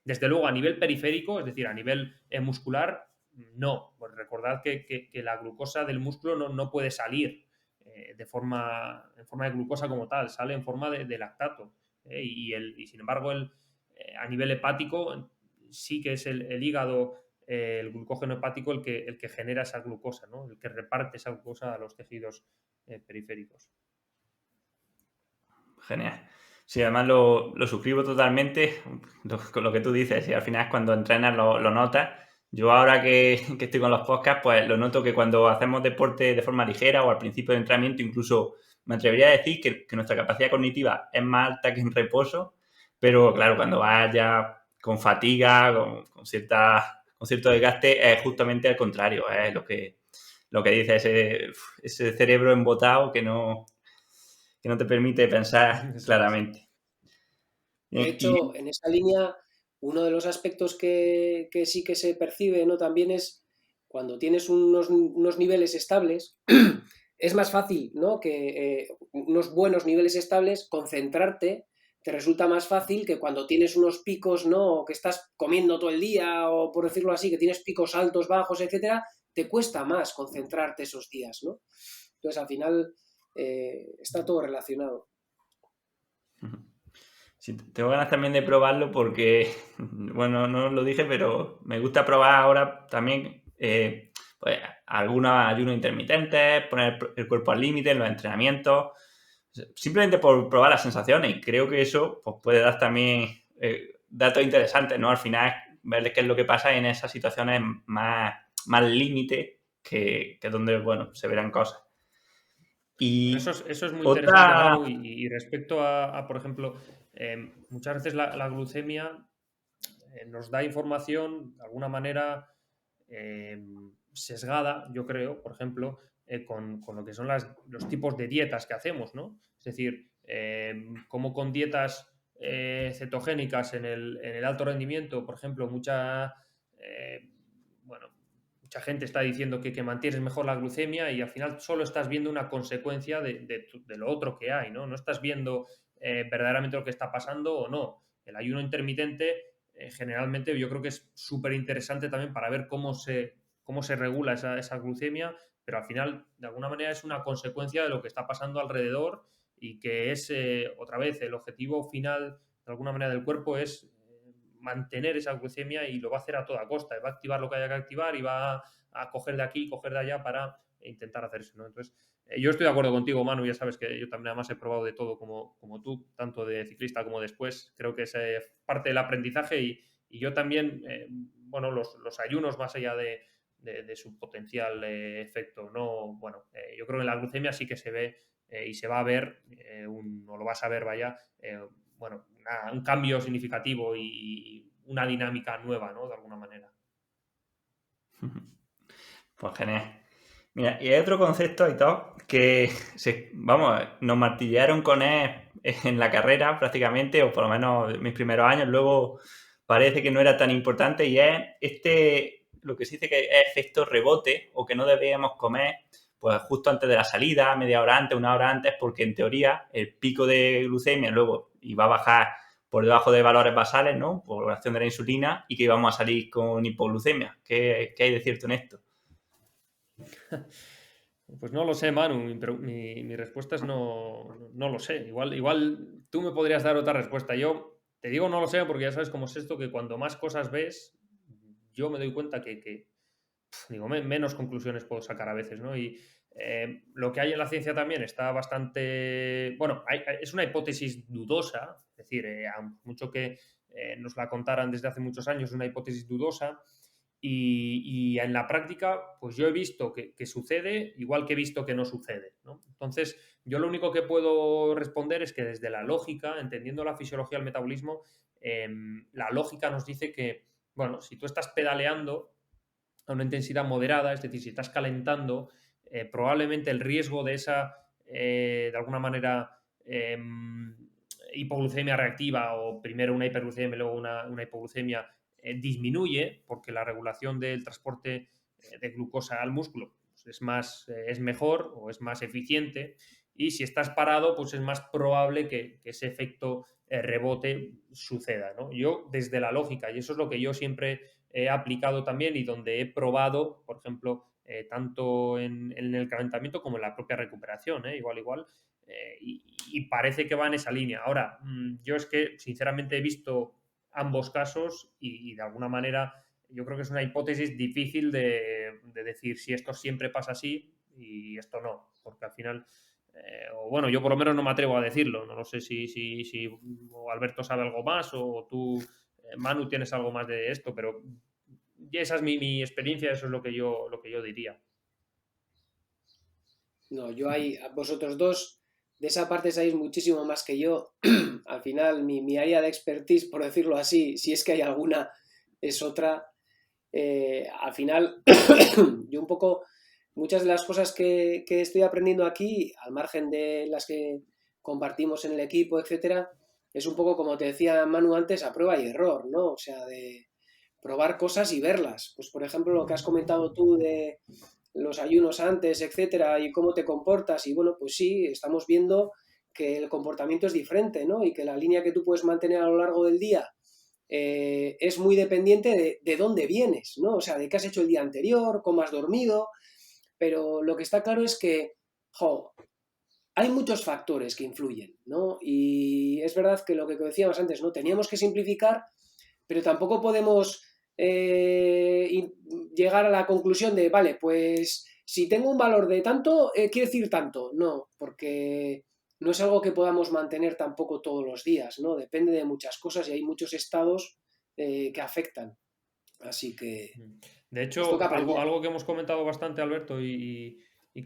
Desde luego a nivel periférico, es decir, a nivel muscular, no. Pues recordad que la glucosa del músculo no puede salir en forma de glucosa como tal, sale en forma de lactato. Y sin embargo, a nivel hepático sí que es el hígado, el glucógeno hepático el que genera esa glucosa, ¿no? El que reparte esa glucosa a los tejidos periféricos. Genial. Sí, además lo suscribo totalmente con lo que tú dices. Y al final cuando entrenas lo notas. Yo ahora que estoy con los podcasts, pues lo noto que cuando hacemos deporte de forma ligera o al principio de entrenamiento, incluso me atrevería a decir que nuestra capacidad cognitiva es más alta que en reposo. Pero claro, cuando vas ya con fatiga, con cierto desgaste, es justamente al contrario. Es lo que dice ese cerebro embotado que no te permite pensar Eso es. claramente. De hecho, en esa línea, uno de los aspectos que sí que se percibe, ¿no? También es cuando tienes unos niveles estables, es más fácil, ¿no? Que unos buenos niveles estables, concentrarte, te resulta más fácil que cuando tienes unos picos, ¿no? O que estás comiendo todo el día, o por decirlo así, que tienes picos altos, bajos, etcétera, te cuesta más concentrarte esos días, ¿no? Entonces, al final, está todo relacionado. Sí, tengo ganas también de probarlo porque, bueno, no lo dije, pero me gusta probar ahora también pues, algunos ayunos intermitentes, poner el cuerpo al límite en los entrenamientos, simplemente por probar las sensaciones. Y creo que eso pues, puede dar también datos interesantes, ¿no? Al final, ver qué es lo que pasa en esas situaciones más límite que donde, bueno, se verán cosas. Y Eso es muy interesante, otra... Manu, y respecto a, por ejemplo, muchas veces la glucemia nos da información de alguna manera sesgada, yo creo, por ejemplo, con lo que son los tipos de dietas que hacemos, ¿no? Es decir, como con dietas cetogénicas en el alto rendimiento, por ejemplo, bueno, mucha gente está diciendo que mantienes mejor la glucemia y al final solo estás viendo una consecuencia de lo otro que hay, ¿no? No estás viendo verdaderamente lo que está pasando o no. El ayuno intermitente generalmente yo creo que es súper interesante también para ver cómo se regula esa glucemia, pero al final de alguna manera es una consecuencia de lo que está pasando alrededor y que es otra vez el objetivo final de alguna manera del cuerpo es mantener esa glucemia y lo va a hacer a toda costa. Va a activar lo que haya que activar y va a coger de aquí, coger de allá para intentar hacer eso, ¿no? Entonces, yo estoy de acuerdo contigo, Manu, ya sabes que yo también además he probado de todo como tú, tanto de ciclista como después. Creo que es parte del aprendizaje y yo también, bueno, los ayunos más allá de su potencial efecto, no, bueno, yo creo que en la glucemia sí que se ve y se va a ver, o lo vas a ver, vaya, bueno, un cambio significativo y una dinámica nueva, ¿no? De alguna manera. Pues genial. Mira, y hay otro concepto y todo que, vamos, nos martillaron con él en la carrera prácticamente, o por lo menos mis primeros años, luego parece que no era tan importante y es lo que se dice que es efecto rebote o que no debíamos comer pues justo antes de la salida, media hora antes, una hora antes, porque en teoría el pico de glucemia luego iba a bajar por debajo de valores basales, ¿no? Por acción de la insulina y que íbamos a salir con hipoglucemia. ¿Qué hay de cierto en esto? Pues no lo sé, Manu. Mi respuesta es no lo sé. Igual tú me podrías dar otra respuesta. Yo te digo no lo sé porque ya sabes cómo es esto, que cuando más cosas ves, yo me doy cuenta que digo, menos conclusiones puedo sacar a veces, ¿no? Y lo que hay en la ciencia también está bastante... Bueno, es una hipótesis dudosa, es decir, mucho que nos la contaran desde hace muchos años, es una hipótesis dudosa. Y en la práctica, pues yo he visto que sucede, igual que he visto que no sucede, ¿no? Entonces, yo lo único que puedo responder es que desde la lógica, entendiendo la fisiología del metabolismo, la lógica nos dice que, bueno, si tú estás pedaleando a una intensidad moderada, es decir, si estás calentando, probablemente el riesgo de esa, de alguna manera, hipoglucemia reactiva o primero una hiperglucemia y luego una hipoglucemia disminuye porque la regulación del transporte de glucosa al músculo pues, es mejor o es más eficiente y si estás parado pues es más probable que ese efecto rebote suceda, ¿no? Yo desde la lógica, y eso es lo que yo siempre he aplicado también y donde he probado, por ejemplo, tanto en el calentamiento como en la propia recuperación, igual, y parece que va en esa línea. Ahora, yo es que sinceramente he visto ambos casos y de alguna manera yo creo que es una hipótesis difícil de decir si esto siempre pasa así y esto no, porque al final, o bueno, yo por lo menos no me atrevo a decirlo, no lo sé si o Alberto sabe algo más o tú, Manu, tienes algo más de esto, pero esa es mi experiencia, eso es lo que yo diría. No, yo ahí, vosotros dos, de esa parte sabéis muchísimo más que yo. Al final, mi área de expertise, por decirlo así, si es que hay alguna, es otra. Al final, yo un poco, muchas de las cosas que estoy aprendiendo aquí, al margen de las que compartimos en el equipo, etcétera, es un poco como te decía Manu antes, a prueba y error, ¿no? O sea, de probar cosas y verlas. Pues, por ejemplo, lo que has comentado tú de los ayunos antes, etcétera, y cómo te comportas. Y bueno, pues sí, estamos viendo que el comportamiento es diferente, ¿no? Y que la línea que tú puedes mantener a lo largo del día es muy dependiente de dónde vienes, ¿no? O sea, de qué has hecho el día anterior, cómo has dormido, pero lo que está claro es que, jo, hay muchos factores que influyen, ¿no? Y es verdad que lo que decíamos antes, ¿no? Teníamos que simplificar, pero tampoco podemos llegar a la conclusión de, vale, pues si tengo un valor de tanto, quiere decir tanto. No, porque no es algo que podamos mantener tampoco todos los días, ¿no? Depende de muchas cosas y hay muchos estados que afectan. Así que De nos toca hecho, aprender. algo que hemos comentado bastante, Alberto, y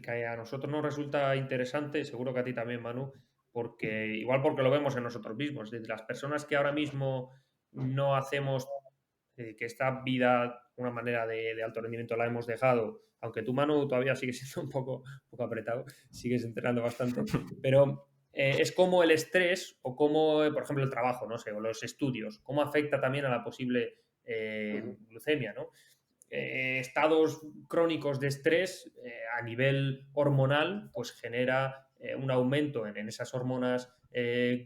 que a nosotros nos resulta interesante, seguro que a ti también, Manu, porque lo vemos en nosotros mismos. De las personas que ahora mismo no hacemos que esta vida, una manera de alto rendimiento la hemos dejado, aunque tú, Manu, todavía sigues siendo un poco apretado, sigues entrenando bastante, pero es como el estrés o como, por ejemplo, el trabajo, no sé, o los estudios, cómo afecta también a la posible glucemia, ¿no? Estados crónicos de estrés a nivel hormonal, pues genera un aumento en esas hormonas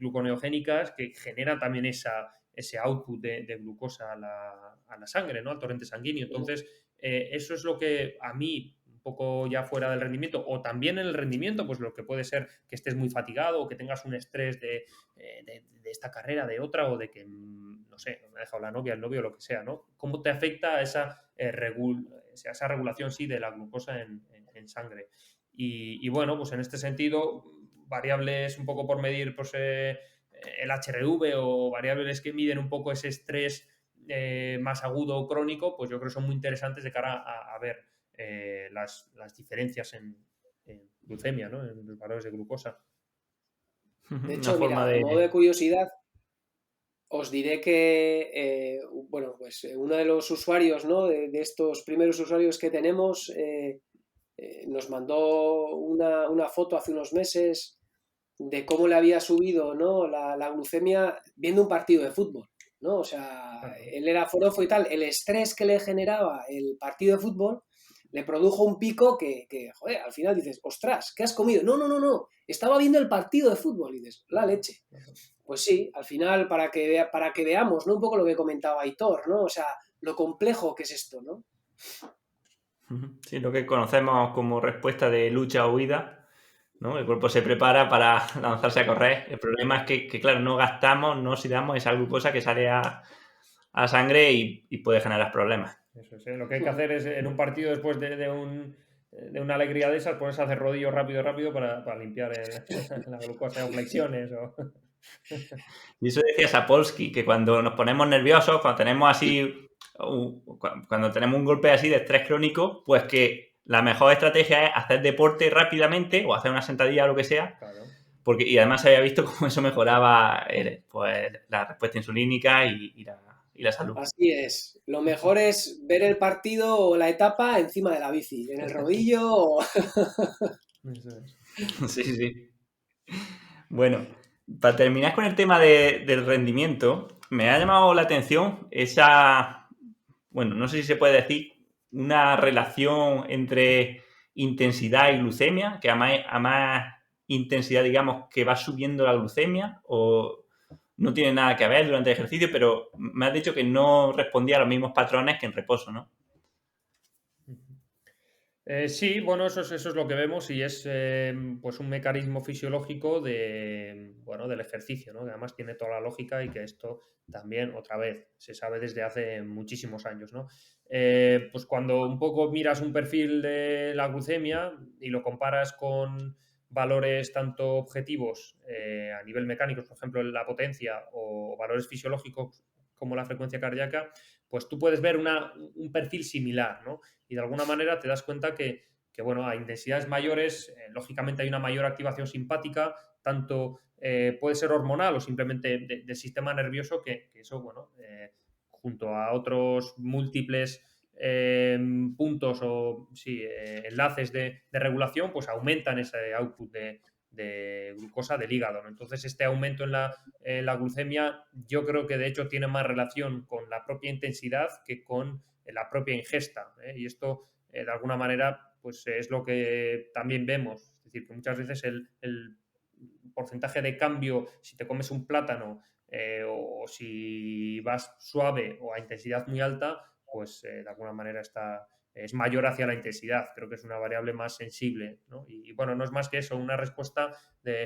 gluconeogénicas que genera también ese output de glucosa a la sangre, ¿no? Al torrente sanguíneo. Entonces, eso es lo que a mí poco ya fuera del rendimiento, o también en el rendimiento, pues lo que puede ser que estés muy fatigado o que tengas un estrés de esta carrera, de otra, o de que, no sé, me ha dejado la novia, el novio, lo que sea, ¿no? ¿Cómo te afecta esa regulación, sí, de la glucosa en sangre? Y bueno, pues en este sentido, variables un poco por medir, pues el HRV o variables que miden un poco ese estrés más agudo o crónico, pues yo creo que son muy interesantes de cara a ver las diferencias en glucemia, ¿no? En los valores de glucosa. De Una hecho, forma mira, a de... modo de curiosidad, os diré que, bueno, pues uno de los usuarios, ¿no? De estos primeros usuarios que tenemos, nos mandó una foto hace unos meses de cómo le había subido, ¿no? la glucemia viendo un partido de fútbol, ¿no? O sea, Claro. él era forofo y tal, el estrés que le generaba el partido de fútbol le produjo un pico que, joder, al final dices, ostras, ¿qué has comido? No, no, no, no, estaba viendo el partido de fútbol y dices, la leche. Pues sí, al final, para que veamos, ¿no? Un poco lo que comentaba Aitor, ¿no? O sea, lo complejo que es esto, ¿no? Sí, lo que conocemos como respuesta de lucha o huida, ¿no? El cuerpo se prepara para lanzarse a correr. El problema es que, claro, no gastamos, no oxidamos esa glucosa que sale a sangre y puede generar problemas. Eso es, ¿eh? Lo que hay que hacer es en un partido después de una alegría de esas, ponerse a hacer rodillos rápido para limpiar la glucosa o flexiones. Y eso decía Sapolsky, que cuando nos ponemos nerviosos, cuando tenemos así, cuando tenemos un golpe así de estrés crónico, pues que la mejor estrategia es hacer deporte rápidamente o hacer una sentadilla o lo que sea, Claro. porque, y además se había visto cómo eso mejoraba pues, la respuesta insulínica y la salud. Así es. Lo mejor es ver el partido o la etapa encima de la bici, en el rodillo o... Eso es. Sí, sí. Bueno, para terminar con el tema del rendimiento, me ha llamado la atención esa, bueno, no sé si se puede decir, una relación entre intensidad y glucemia, que a más intensidad, digamos, que va subiendo la glucemia, o no tiene nada que ver durante el ejercicio, pero me has dicho que no respondía a los mismos patrones que en reposo, ¿no? Sí, bueno, eso es lo que vemos y es pues un mecanismo fisiológico bueno, del ejercicio, ¿no? Que además tiene toda la lógica y que esto también, otra vez, se sabe desde hace muchísimos años, ¿no? Pues cuando un poco miras un perfil de la glucemia y lo comparas con valores tanto objetivos a nivel mecánico, por ejemplo, la potencia o valores fisiológicos como la frecuencia cardíaca, pues tú puedes ver un perfil similar, ¿no? Y de alguna manera te das cuenta que bueno, a intensidades mayores, lógicamente hay una mayor activación simpática, tanto puede ser hormonal o simplemente del sistema nervioso, que eso, bueno, junto a otros múltiples puntos o sí, enlaces de regulación, pues aumentan ese output de glucosa del hígado, ¿no? Entonces, este aumento en la glucemia, yo creo que de hecho tiene más relación con la propia intensidad que con la propia ingesta, ¿eh? Y esto, de alguna manera, pues es lo que también vemos. Es decir, que muchas veces el porcentaje de cambio, si te comes un plátano o si vas suave o a intensidad muy alta, pues de alguna manera es mayor hacia la intensidad. Creo que es una variable más sensible, ¿no? Y bueno, no es más que eso, una respuesta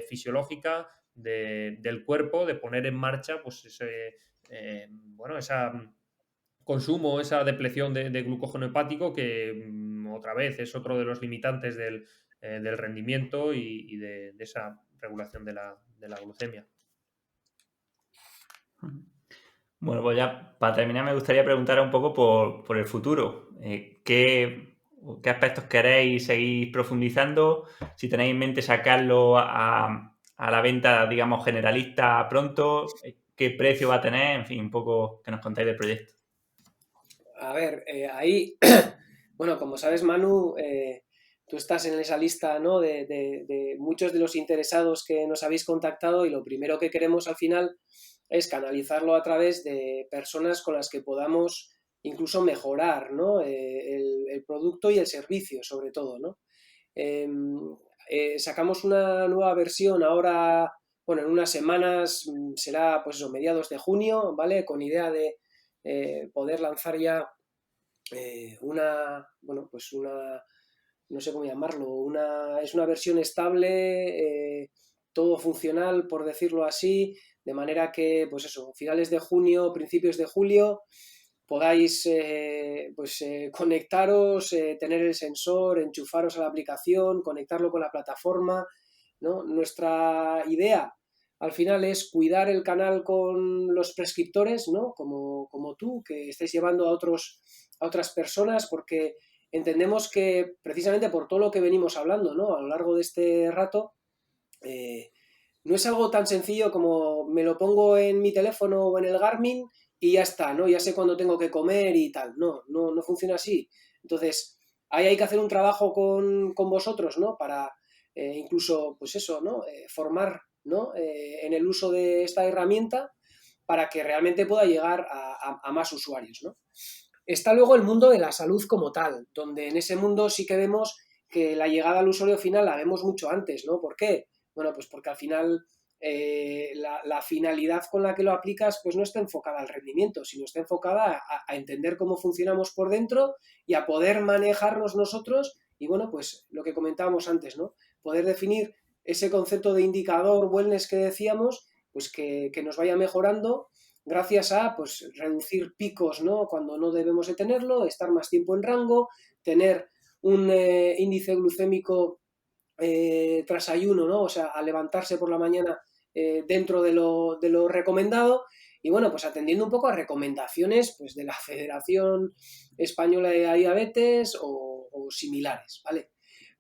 fisiológica del cuerpo, de poner en marcha pues bueno, esa consumo, esa depleción de glucógeno hepático que otra vez es otro de los limitantes del rendimiento y de esa regulación de la glucemia. Bueno, pues ya para terminar me gustaría preguntar un poco por el futuro. ¿Qué aspectos queréis seguir profundizando? Si tenéis en mente sacarlo a la venta, digamos, generalista pronto, ¿qué precio va a tener? En fin, un poco que nos contáis del proyecto. A ver, ahí, bueno, como sabes, Manu, tú estás en esa lista, ¿no? De muchos de los interesados que nos habéis contactado y lo primero que queremos al final es canalizarlo a través de personas con las que podamos incluso mejorar, ¿no? El producto y el servicio, sobre todo, ¿no? Sacamos una nueva versión ahora, bueno, en unas semanas será, pues eso, mediados de junio, ¿vale? Con idea de poder lanzar ya una, bueno, pues no sé cómo llamarlo, es una versión estable, todo funcional, por decirlo así, de manera que, pues eso, finales de junio, principios de julio, podáis conectaros, tener el sensor, enchufaros a la aplicación, conectarlo con la plataforma, ¿no? Nuestra idea al final es cuidar el canal con los prescriptores, ¿no? Como tú, que estáis llevando a otras personas, porque entendemos que precisamente por todo lo que venimos hablando, ¿no? A lo largo de este rato, eh, no es algo tan sencillo como me lo pongo en mi teléfono o en el Garmin y ya está, ¿no? Ya sé cuándo tengo que comer y tal. No funciona así. Entonces, ahí hay que hacer un trabajo con vosotros, ¿no? Para incluso, pues eso, ¿no? Formar, ¿no? En el uso de esta herramienta para que realmente pueda llegar a más usuarios, ¿no? Está luego el mundo de la salud como tal, donde en ese mundo sí que vemos que la llegada al usuario final la vemos mucho antes, ¿no? ¿Por qué? Bueno, pues porque al final la finalidad con la que lo aplicas pues no está enfocada al rendimiento, sino está enfocada a entender cómo funcionamos por dentro y a poder manejarnos nosotros y bueno, pues lo que comentábamos antes, ¿no? Poder definir ese concepto de indicador wellness que decíamos, pues que nos vaya mejorando gracias a pues, reducir picos, ¿no? Cuando no debemos de tenerlo, estar más tiempo en rango, tener un índice glucémico tras ayuno, ¿no? O sea, al levantarse por la mañana dentro de lo recomendado y bueno, pues atendiendo un poco a recomendaciones pues, de la Federación Española de Diabetes o similares, ¿vale?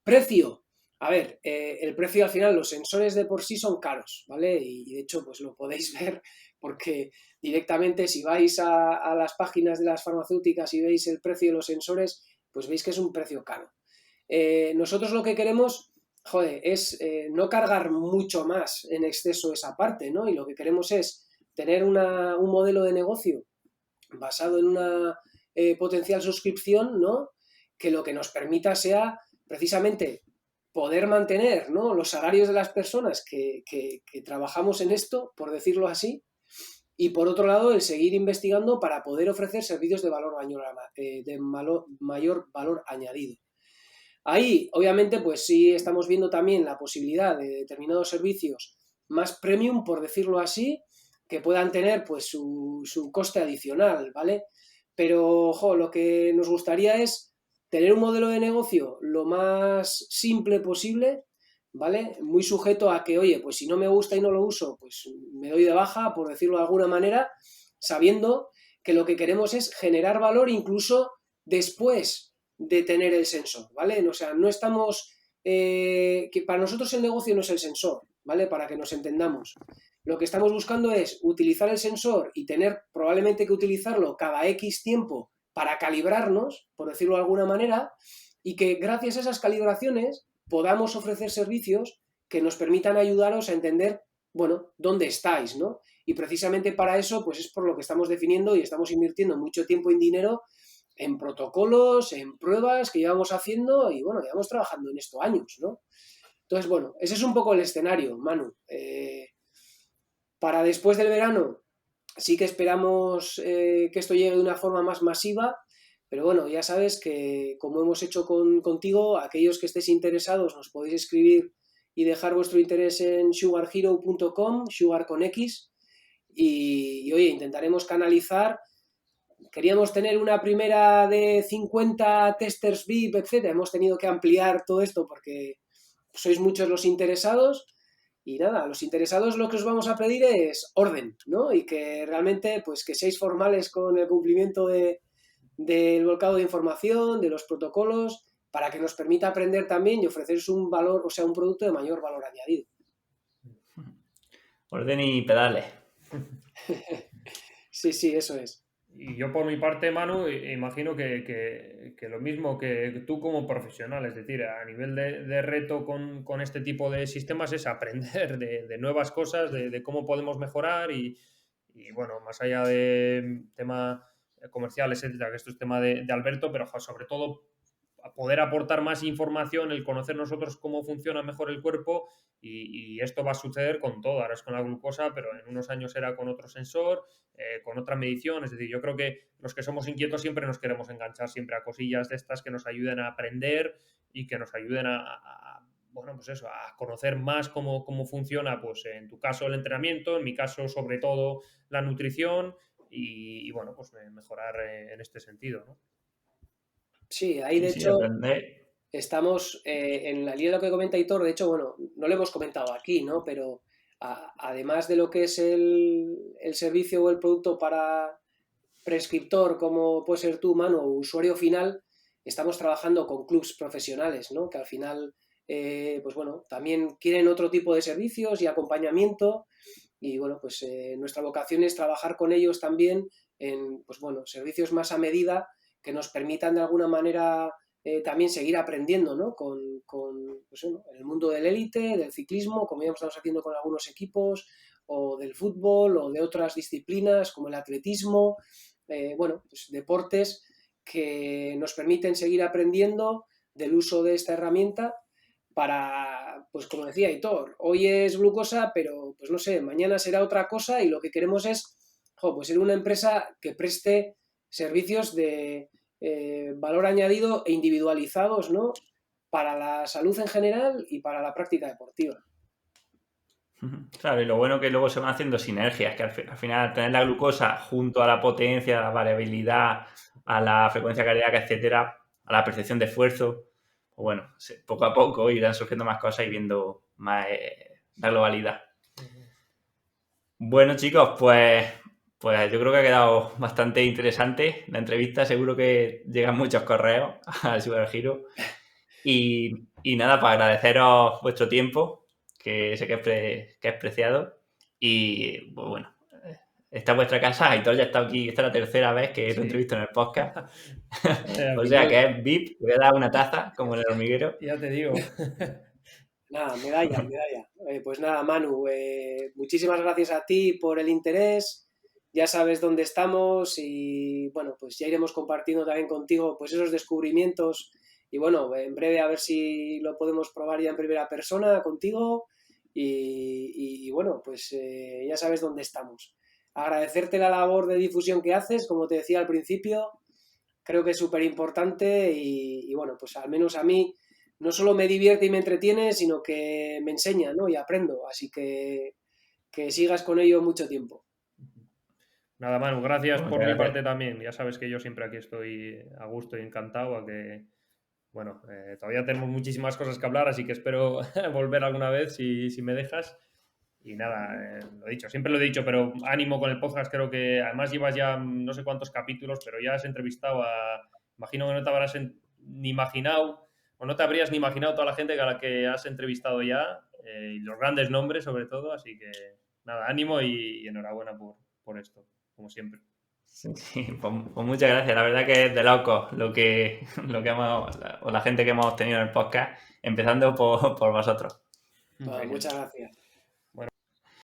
Precio. A ver, el precio al final, los sensores de por sí son caros, ¿vale? Y de hecho, pues lo podéis ver porque directamente si vais a las páginas de las farmacéuticas y veis el precio de los sensores, pues veis que es un precio caro. Nosotros lo que queremos, joder, es no cargar mucho más en exceso esa parte, ¿no? Y lo que queremos es tener un modelo de negocio basado en una potencial suscripción, ¿no? Que lo que nos permita sea precisamente poder mantener, ¿no? Los salarios de las personas que trabajamos en esto, por decirlo así, y por otro lado el seguir investigando para poder ofrecer servicios mayor valor añadido. Ahí, obviamente, pues sí estamos viendo también la posibilidad de determinados servicios más premium, por decirlo así, que puedan tener pues su coste adicional, ¿vale? Pero, ojo, lo que nos gustaría es tener un modelo de negocio lo más simple posible, ¿vale? Muy sujeto a que, oye, pues si no me gusta y no lo uso, pues me doy de baja, por decirlo de alguna manera, sabiendo que lo que queremos es generar valor incluso después de tener el sensor, ¿vale? O sea, no estamos... que para nosotros el negocio no es el sensor, ¿vale? Para que nos entendamos. Lo que estamos buscando es utilizar el sensor y tener probablemente que utilizarlo cada X tiempo para calibrarnos, por decirlo de alguna manera, y que gracias a esas calibraciones podamos ofrecer servicios que nos permitan ayudaros a entender, bueno, dónde estáis, ¿no? Y precisamente para eso, pues es por lo que estamos definiendo y estamos invirtiendo mucho tiempo y dinero en protocolos, en pruebas que llevamos haciendo y bueno, llevamos trabajando en esto años, ¿no? Entonces, bueno, ese es un poco el escenario, Manu. Para después del verano sí que esperamos que esto llegue de una forma más masiva, pero bueno, ya sabes que como hemos hecho contigo, aquellos que estéis interesados nos podéis escribir y dejar vuestro interés en sugarhero.com, sugar con X, y oye, intentaremos canalizar. Queríamos tener una primera de 50 testers VIP, etcétera. Hemos tenido que ampliar todo esto porque sois muchos los interesados. Y nada, los interesados lo que os vamos a pedir es orden, ¿no? Y que realmente, pues que seáis formales con el cumplimiento del volcado de información, de los protocolos, para que nos permita aprender también y ofreceros un valor, o sea, un producto de mayor valor añadido. Orden y pedales. Sí, sí, eso es. Y yo por mi parte, Manu, imagino que lo mismo que tú como profesional, es decir, a nivel de reto con este tipo de sistemas es aprender de nuevas cosas, de cómo podemos mejorar y, bueno, más allá de tema comerciales, etcétera, que esto es tema de Alberto, pero sobre todo a poder aportar más información, el conocer nosotros cómo funciona mejor el cuerpo y esto va a suceder con todo. Ahora es con la glucosa, pero en unos años será con otro sensor, con otra medición. Es decir, yo creo que los que somos inquietos siempre nos queremos enganchar siempre a cosillas de estas que nos ayuden a aprender y que nos ayuden bueno, pues eso, a conocer más cómo funciona, pues en tu caso el entrenamiento, en mi caso sobre todo la nutrición y bueno, pues mejorar en este sentido, ¿no? Sí, ahí de Sí, hecho aprender. estamos en la línea de lo que comenta Hitor. De hecho, bueno, no lo hemos comentado aquí, ¿no? Pero además de lo que es el servicio o el producto para prescriptor, como puede ser tú, Manu, o usuario final, estamos trabajando con clubs profesionales, ¿no? Que al final, pues bueno, también quieren otro tipo de servicios y acompañamiento. Y bueno, pues nuestra vocación es trabajar con ellos también en, pues bueno, servicios más a medida que nos permitan de alguna manera también seguir aprendiendo, ¿no? Pues, bueno, en el mundo del élite, del ciclismo, como ya estamos haciendo con algunos equipos, o del fútbol, o de otras disciplinas como el atletismo, bueno, pues deportes que nos permiten seguir aprendiendo del uso de esta herramienta para, pues como decía Hitor, hoy es glucosa, pero pues no sé, mañana será otra cosa y lo que queremos es, pues ser una empresa que preste servicios de valor añadido e individualizados, ¿no? Para la salud en general y para la práctica deportiva. Claro, y lo bueno que luego se van haciendo sinergias, que al final tener la glucosa junto a la potencia, a la variabilidad, a la frecuencia cardíaca, etcétera, a la percepción de esfuerzo, pues bueno, poco a poco irán surgiendo más cosas y viendo más la globalidad. Bueno, chicos, pues yo creo que ha quedado bastante interesante la entrevista. Seguro que llegan muchos correos al Supergiro. Y nada, para agradeceros vuestro tiempo, que sé que es preciado. Y pues bueno, esta es vuestra casa. Aitor ya está aquí, esta es la tercera vez que lo entrevisto en el podcast. O sea que es VIP, voy a dar una taza, como en el hormiguero. Ya te digo. Nada, medalla. Pues nada, Manu, muchísimas gracias a ti por el interés. Ya sabes dónde estamos y bueno, pues ya iremos compartiendo también contigo pues esos descubrimientos y bueno, en breve a ver si lo podemos probar ya en primera persona contigo y bueno, pues ya sabes dónde estamos. Agradecerte la labor de difusión que haces, como te decía al principio, creo que es súper importante y bueno, pues al menos a mí no solo me divierte y me entretiene, sino que me enseña, ¿no? Y aprendo, así que sigas con ello mucho tiempo. Nada, Manu, gracias Pues por muchas mi gracias. parte también. Ya sabes que yo siempre aquí estoy a gusto y encantado, a que, bueno, todavía tenemos muchísimas cosas que hablar, así que espero volver alguna vez si me dejas. Y nada, lo he dicho, siempre lo he dicho, pero ánimo con el podcast, creo que además llevas ya no sé cuántos capítulos, pero ya has entrevistado imagino que no te habrás ni imaginado, o no te habrías ni imaginado toda la gente a la que has entrevistado ya, y los grandes nombres sobre todo, así que nada, ánimo y enhorabuena por esto, como siempre. Sí, pues muchas gracias. La verdad que es de locos lo que hemos, o la gente que hemos tenido en el podcast, empezando por vosotros. Muchas gracias.